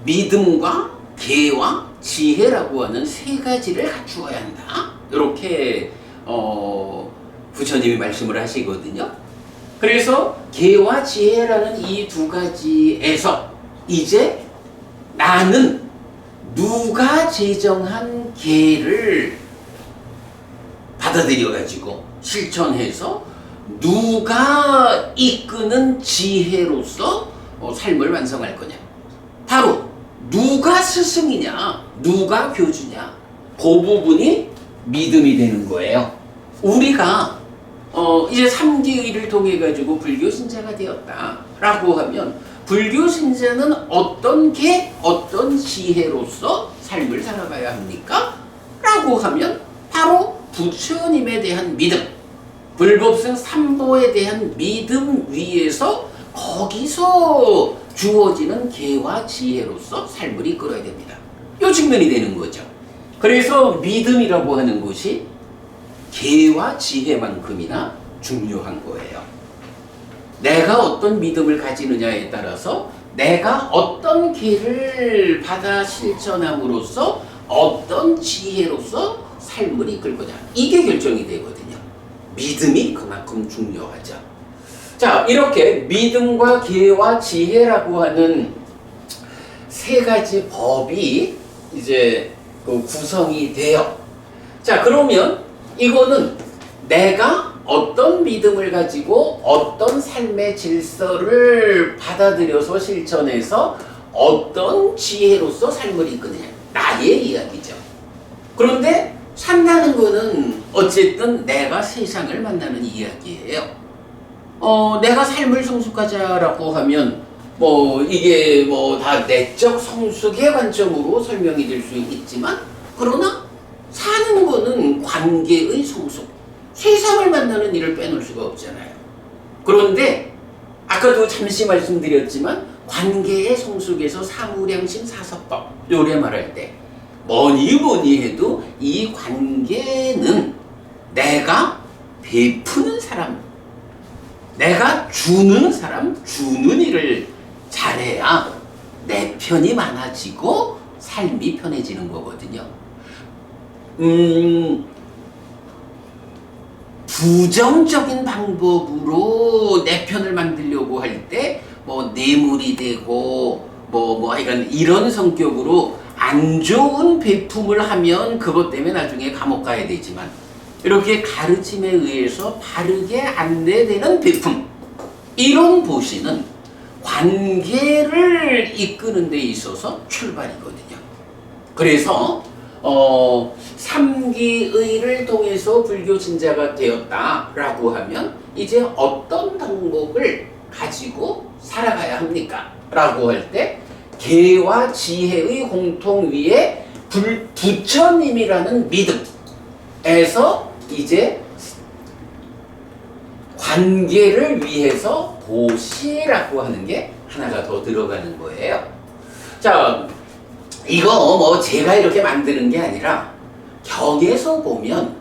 믿음과 계와 지혜라고 하는 세 가지를 갖추어야 한다. 이렇게 부처님이 말씀을 하시거든요. 그래서 계와 지혜라는 이 두 가지에서 이제 나는 누가 제정한 계를 받아들여가지고 실천해서 누가 이끄는 지혜로서 삶을 완성할 거냐. 바로 누가 스승이냐, 누가 교주냐, 그 부분이 믿음이 되는 거예요. 우리가 이제 3기의를 통해 가지고 불교 신자가 되었다라고 하면 불교 신자는 어떤 계, 어떤 지혜로서 삶을 살아가야 합니까? 라고 하면 바로 부처님에 대한 믿음, 불법승 삼보에 대한 믿음 위에서 거기서 주어지는 계와 지혜로서 삶을 이끌어야 됩니다. 이 측면이 되는 거죠. 그래서 믿음이라고 하는 것이 계와 지혜만큼이나 중요한 거예요. 내가 어떤 믿음을 가지느냐에 따라서 내가 어떤 계를 받아 실천함으로써 어떤 지혜로서 삶을 이끌 거냐, 이게 결정이 되거든요. 믿음이 그만큼 중요하죠. 자, 이렇게 믿음과 계와 지혜라고 하는 세 가지 법이 이제 구성이 돼요. 자, 그러면 이거는 내가 어떤 믿음을 가지고 어떤 삶의 질서를 받아들여서 실천해서 어떤 지혜로서 삶을 이끄느냐, 나의 이야기죠. 그런데 산다는 거는 어쨌든 내가 세상을 만나는 이야기예요. 내가 삶을 성숙하자라고 하면 이게 다 내적 성숙의 관점으로 설명이 될 수 있지만, 그러나 사는 거는 관계의 성숙, 세상을 만나는 일을 빼놓을 수가 없잖아요. 그런데 아까도 잠시 말씀드렸지만 관계의 성숙에서 사무량심 사서법 요래 말할 때 뭐니 해도 이 관계는 내가 베푸는 사람, 내가 주는 사람, 주는 일을 잘해야 내 편이 많아지고 삶이 편해지는 거거든요. 부정적인 방법으로 내 편을 만들려고 할 때 뇌물이 되고 하여간 이런 성격으로 안 좋은 배품을 하면 그것 때문에 나중에 감옥 가야 되지만 이렇게 가르침에 의해서 바르게 안내되는 배품, 이런 보시는 관계를 이끄는 데 있어서 출발이거든요. 그래서 삼기의를 통해서 불교 신자가 되었다라고 하면 이제 어떤 방법을 가지고 살아가야 합니까? 라고 할 때 계와 지혜의 공통위에 부처님이라는 믿음에서 이제 관계를 위해서 보시라고 하는 게 하나가 더 들어가는 거예요. 자, 이거 뭐 제가 이렇게 만드는 게 아니라 경에서 보면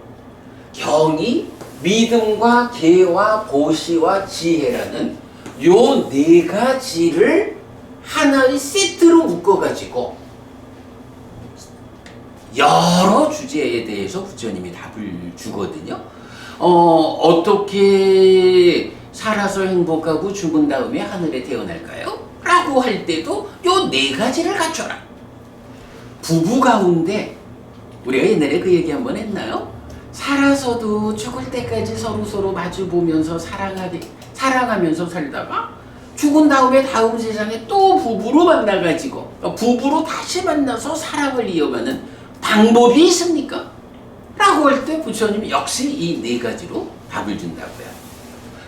경이 믿음과 계와 보시와 지혜라는 요 네 가지를 하나의 세트로 묶어가지고 여러 주제에 대해서 부처님이 답을 주거든요. 어떻게 살아서 행복하고 죽은 다음에 하늘에 태어날까요? 라고 할 때도 요 네 가지를 갖춰라. 부부 가운데 우리가 옛날에 그 얘기 한번 했나요? 살아서도 죽을 때까지 서로 마주 보면서 사랑하면서 살다가 죽은 다음에 다음 세상에 또 부부로 만나가지고 부부로 다시 만나서 사랑을 이어가는 방법이 있습니까? 라고 할 때 부처님이 역시 이 네 가지로 답을 준다고요.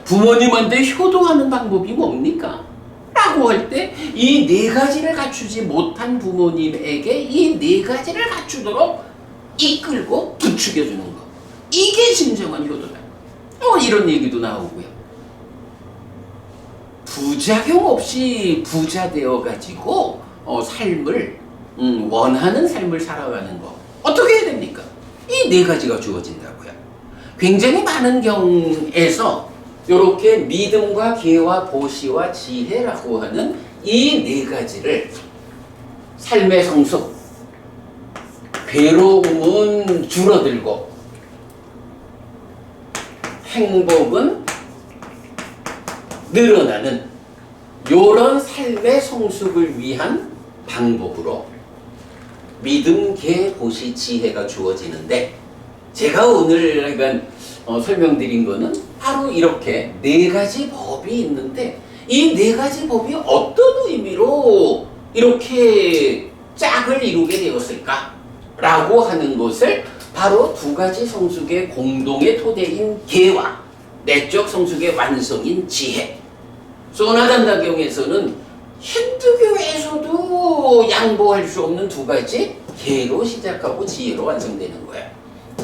부모님한테 효도하는 방법이 뭡니까? 라고 할 때 이 네 가지를 갖추지 못한 부모님에게 이 네 가지를 갖추도록 이끌고 부추겨주는 거. 이게 진정한 효도다. 이런 얘기도 나오고요. 부작용 없이 부자 되어가지고 삶을 원하는 삶을 살아가는 거 어떻게 해야 됩니까? 이 네 가지가 주어진다고요. 굉장히 많은 경에서 이렇게 믿음과 계와 보시와 지혜라고 하는 이 네 가지를 삶의 성숙, 괴로움은 줄어들고 행복은 늘어나는 이런 삶의 성숙을 위한 방법으로 믿음, 계, 보시, 지혜가 주어지는데 제가 오늘 설명드린 거는 바로 이렇게 네 가지 법이 있는데 이 네 가지 법이 어떤 의미로 이렇게 짝을 이루게 되었을까? 라고 하는 것을 바로 두 가지 성숙의 공동의 토대인 계와 내적 성숙의 완성인 지혜. 소나단다경에서는 힌두교에서도 양보할 수 없는 두 가지 계로 시작하고 지혜로 완성되는 거예요.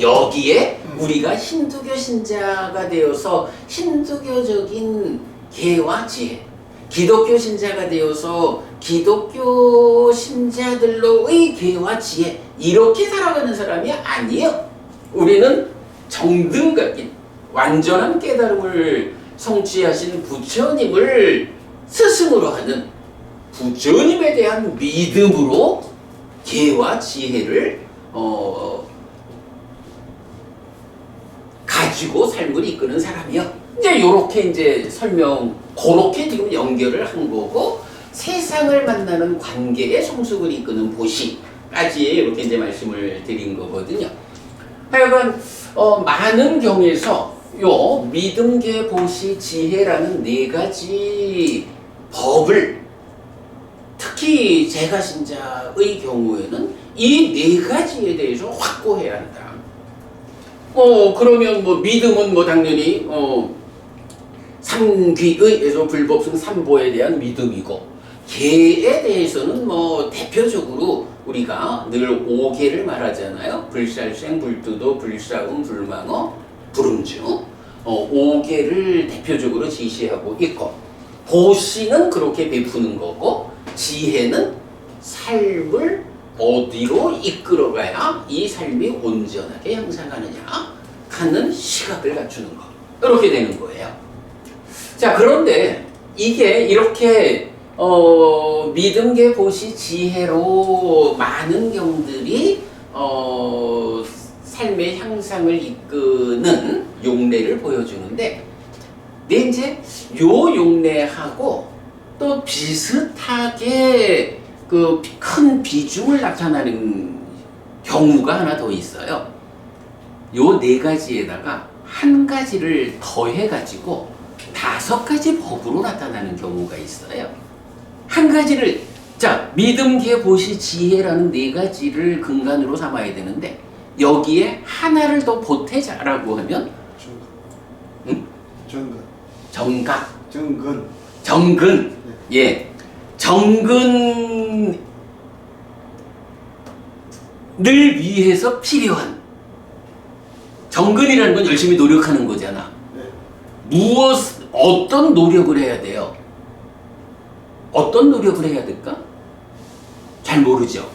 여기에 우리가 힌두교 신자가 되어서 힌두교적인 계와 지혜, 기독교 신자가 되어서 기독교 신자들로의 계와 지혜, 이렇게 살아가는 사람이 아니에요. 우리는 정등각인 완전한 깨달음을 성취하신 부처님을 스승으로 하는 부처님에 대한 믿음으로 계와 지혜를 가지고 삶을 이끄는 사람이요. 이제 요렇게 이제 그렇게 지금 연결을 한 거고, 세상을 만나는 관계의 성숙을 이끄는 보시까지 이렇게 이제 말씀을 드린 거거든요. 하여간 많은 경에서 요 믿음, 계, 보시, 지혜라는 네 가지 법을 특히 제가 신자의 경우에는 이 네 가지에 대해서 확고해야 한다. 그러면 믿음은 당연히 삼귀의에서 불법승 삼보에 대한 믿음이고, 계에 대해서는 대표적으로 우리가 늘 5계를 말하잖아요. 불살생, 불두도, 불사음, 불망어, 불음주. 5계를 대표적으로 지시하고 있고, 보시는 그렇게 베푸는 거고, 지혜는 삶을 어디로 이끌어가야 이 삶이 온전하게 향상하느냐 하는 시각을 갖추는 거. 이렇게 되는 거예요. 자, 그런데 이게 이렇게 믿음, 계, 보시, 지혜로 많은 경들이 삶의 향상을 이끄는 용례를 보여주는데, 이제 요 용례하고 또 비슷하게 그 큰 비중을 나타나는 경우가 하나 더 있어요. 요 네 가지에다가 한 가지를 더해가지고 5가지 법으로 나타나는 경우가 있어요. 한 가지를, 자, 믿음, 계, 보시, 지혜라는 네 가지를 근간으로 삼아야 되는데, 여기에 하나를 더 보태자라고 하면, 응? 정각. 정근. 네. 예. 정근을 위해서 필요한, 정근이라는 건 열심히 노력하는 거잖아. 네. 어떤 노력을 해야 돼요? 어떤 노력을 해야 될까? 잘 모르죠.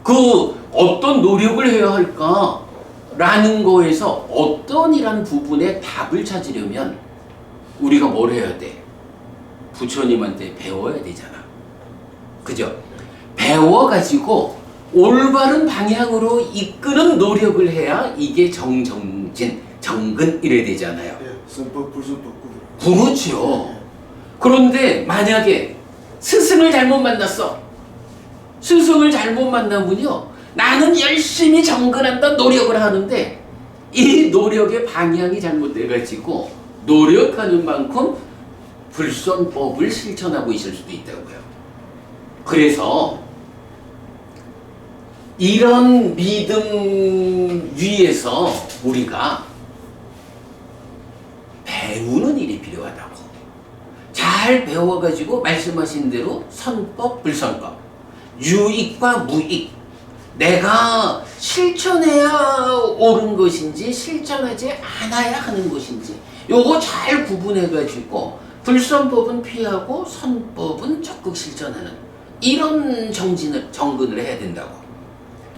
그 어떤 노력을 해야 할까? 라는 거에서 어떤이란 부분에 답을 찾으려면 우리가 뭘 해야 돼? 부처님한테 배워야 되잖아. 그죠? 배워가지고 올바른 방향으로 이끄는 노력을 해야 이게 정정진, 정근 이래 되잖아요. 네. 선법, 불선법 구분. 그렇죠. 그런데 만약에 스승을 잘못 만났어. 스승을 잘못 만나면요, 나는 열심히 정근한다, 노력을 하는데 이 노력의 방향이 잘못돼가지고 노력하는 만큼 불선법을 실천하고 있을 수도 있다고요. 그래서 이런 믿음 위에서 우리가 배우는 일이 필요하다고. 잘 배워가지고 말씀하신 대로 선법, 불선법, 유익과 무익, 내가 실천해야 옳은 것인지 실천하지 않아야 하는 것인지 요거 잘 구분해가지고 불선법은 피하고 선법은 적극 실천하는 이런 정근을 해야 된다고.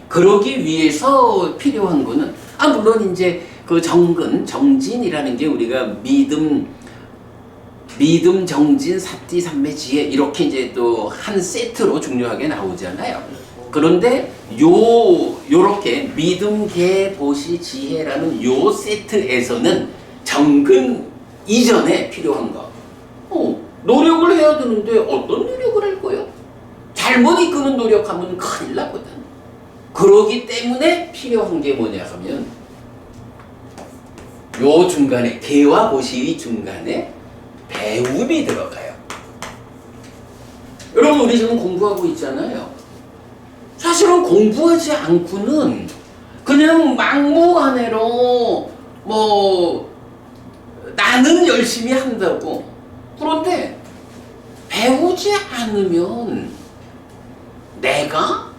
그러기 위해서 필요한 거는, 물론 이제 그 정근, 정진이라는 게 우리가 믿음, 정진, 사띠, 삼매, 지혜 이렇게 이제 또 한 세트로 중요하게 나오잖아요. 그런데 요렇게 믿음, 계, 보시, 지혜라는 요 세트에서는 정근 이전에 필요한 거. 노력을 해야 되는데 어떤 노력을 할 거예요? 잘못 이끄는 노력하면 큰일 나거든. 그러기 때문에 필요한 게 뭐냐 하면 요 중간에, 계와 보시의 중간에 배움이 들어가요. 여러분, 우리 지금 공부하고 있잖아요. 사실은 공부하지 않고는 그냥 막무가내로 나는 열심히 한다고. 그런데 배우지 않으면 내가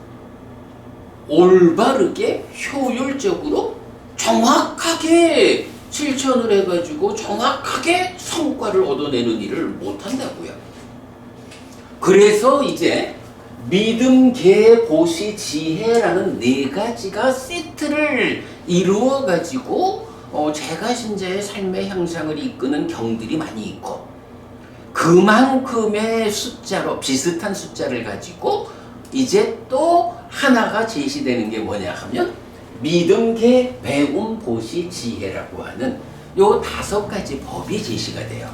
올바르게 효율적으로 정확하게 실천을 해가지고 정확하게 성과를 얻어내는 일을 못한다고요. 그래서 이제 믿음, 계, 보시, 지혜라는 네 가지가 세트를 이루어가지고 제가 신자의 삶의 향상을 이끄는 경들이 많이 있고, 그만큼의 숫자로 비슷한 숫자를 가지고 이제 또 하나가 제시되는 게 뭐냐 하면 믿음, 계, 배움, 보시, 지혜라고 하는 요 5가지 법이 제시가 돼요.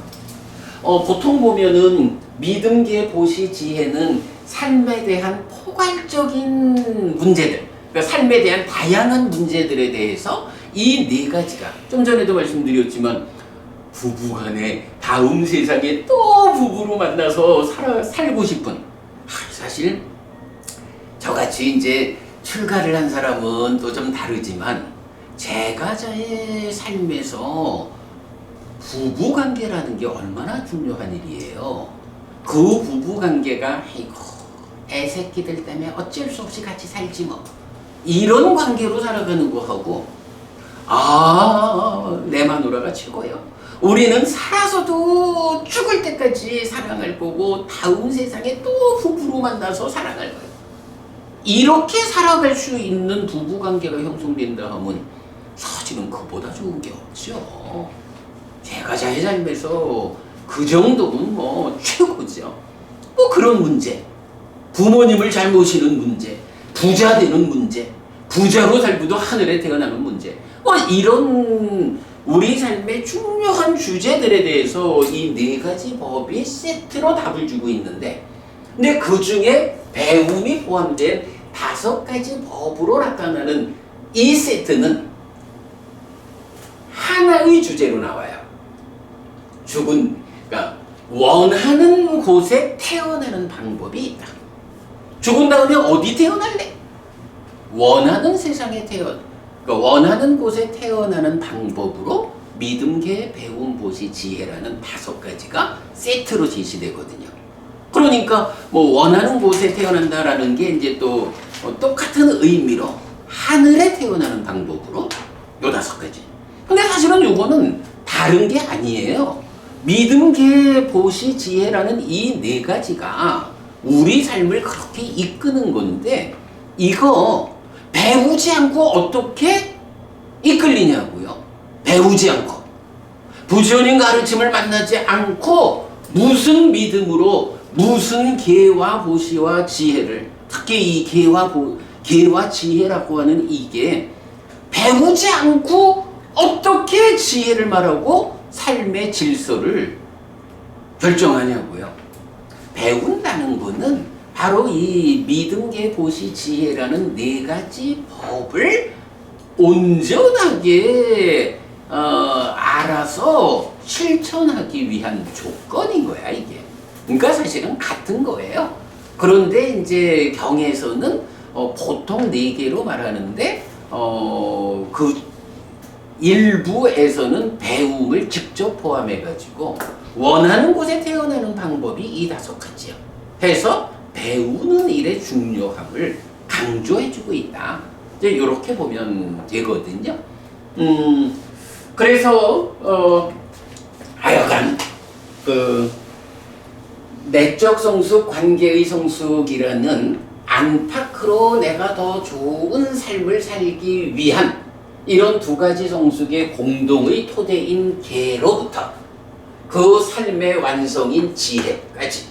보통 보면은 믿음, 계, 보시, 지혜는 삶에 대한 포괄적인 문제들, 그러니까 삶에 대한 다양한 문제들에 대해서 이 네 가지가, 좀 전에도 말씀드렸지만 부부간에 다음 세상에 또 부부로 만나서 살고 싶은, 사실 저같이 이제 출가를 한 사람은 또 좀 다르지만 제가 저의 삶에서 부부관계라는 게 얼마나 중요한 일이에요. 그 부부관계가 애새끼들 때문에 어쩔 수 없이 같이 살지 뭐, 이런 관계로 살아가는 거하고, 내 마누라가 최고예요, 우리는 살아서도 죽을 때까지 사랑할 거고 다음 세상에 또 부부로 만나서 사랑할 거예요. 이렇게 살아갈 수 있는 부부관계가 형성된다 하면 사실은 그보다 좋은 게 없죠. 제가 제 삶에서 그 정도면 최고죠. 그런 문제, 부모님을 잘 모시는 문제, 부자 되는 문제, 부자로 살고도 하늘에 태어나는 문제, 이런 우리 삶의 중요한 주제들에 대해서 이 네 가지 법이 세트로 답을 주고 있는데, 근데 그 중에 배움이 포함된 5가지 법으로 나타나는 이 세트는 하나의 주제로 나와요. 그러니까 원하는 곳에 태어나는 방법이 있다. 죽은 다음에 어디 태어날래? 원하는 세상에 그러니까 원하는 곳에 태어나는 방법으로 믿음계 배움 보시 지혜라는 5가지가 세트로 제시되거든요. 그러니까 뭐 원하는 곳에 태어난다라는 게 이제 또 똑같은 의미로 하늘에 태어나는 방법으로 요 5가지. 근데 사실은 요거는 다른 게 아니에요. 믿음계 보시 지혜라는 이 4가지가 우리 삶을 그렇게 이끄는 건데 이거 배우지 않고 어떻게 이끌리냐고요. 배우지 않고 부처님 가르침을 만나지 않고 무슨 믿음으로 무슨 계와 보시와 지혜를 특히 이 계와 지혜라고 하는 이게 배우지 않고 어떻게 지혜를 말하고 삶의 질서를 결정하냐고요. 배운다는 거는 바로 이 믿음계 보시 지혜라는 4가지 법을 온전하게 알아서 실천하기 위한 조건인 거야, 이게. 그러니까 사실은 같은 거예요. 그런데 이제 경에서는 보통 4개로 말하는데 그 일부에서는 배움을 직접 포함해가지고 원하는 곳에 태어나는 방법이 이 5가지요. 해서 배우는 일의 중요함을 강조해주고 있다. 이제 이렇게 보면 되거든요. 그래서 하여간 그 내적 성숙, 관계의 성숙이라는 안팎으로 내가 더 좋은 삶을 살기 위한 이런 2가지 성숙의 공동의 토대인 계로부터 그 삶의 완성인 지혜까지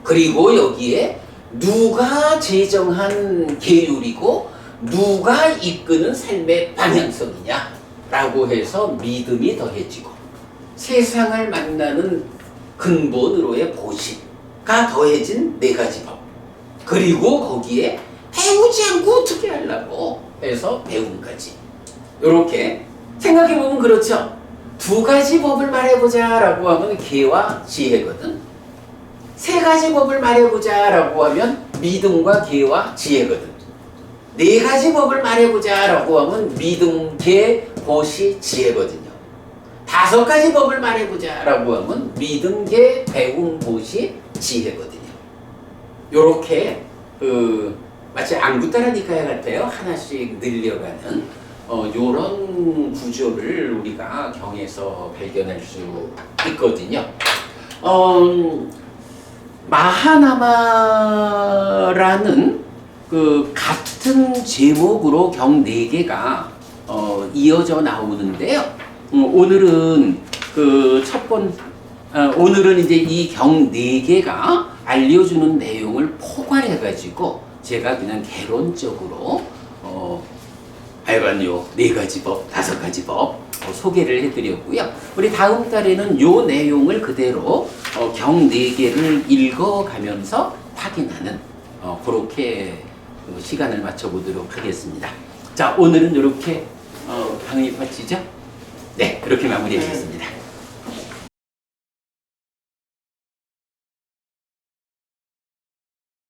그리고 여기에 누가 제정한 계율이고 누가 이끄는 삶의 방향성이냐 라고 해서 믿음이 더해지고 세상을 만나는 근본으로의 보시가 더해진 4가지 법 그리고 거기에 배우지 않고 어떻게 하려고 해서 배움까지 이렇게 생각해보면 그렇죠. 2가지 법을 말해보자 라고 하면 계와 지혜거든. 3가지 법을 말해보자 라고 하면 믿음과 계와 지혜거든. 4가지 법을 말해보자 라고 하면 믿음, 계, 보시, 지혜거든요. 5가지 법을 말해보자 라고 하면 믿음, 계, 배움, 보시, 지혜거든요. 요렇게 마치 앙구타라니카야 같아요. 하나씩 늘려가는 요런 구조를 우리가 경에서 발견할 수 있거든요. 마하나마라는 그 같은 제목으로 경 4개가 이어져 나오는데요. 오늘은 오늘은 이제 이 경 4개가 알려주는 내용을 포괄해가지고 제가 그냥 개론적으로 하여간 요 4가지 법, 5가지 법 소개를 해드렸고요. 우리 다음 달에는 요 내용을 그대로 경 4개를 읽어가면서 확인하는 그렇게 시간을 맞춰보도록 하겠습니다. 자, 오늘은 이렇게 강의 마치죠? 네, 그렇게 마무리하겠습니다.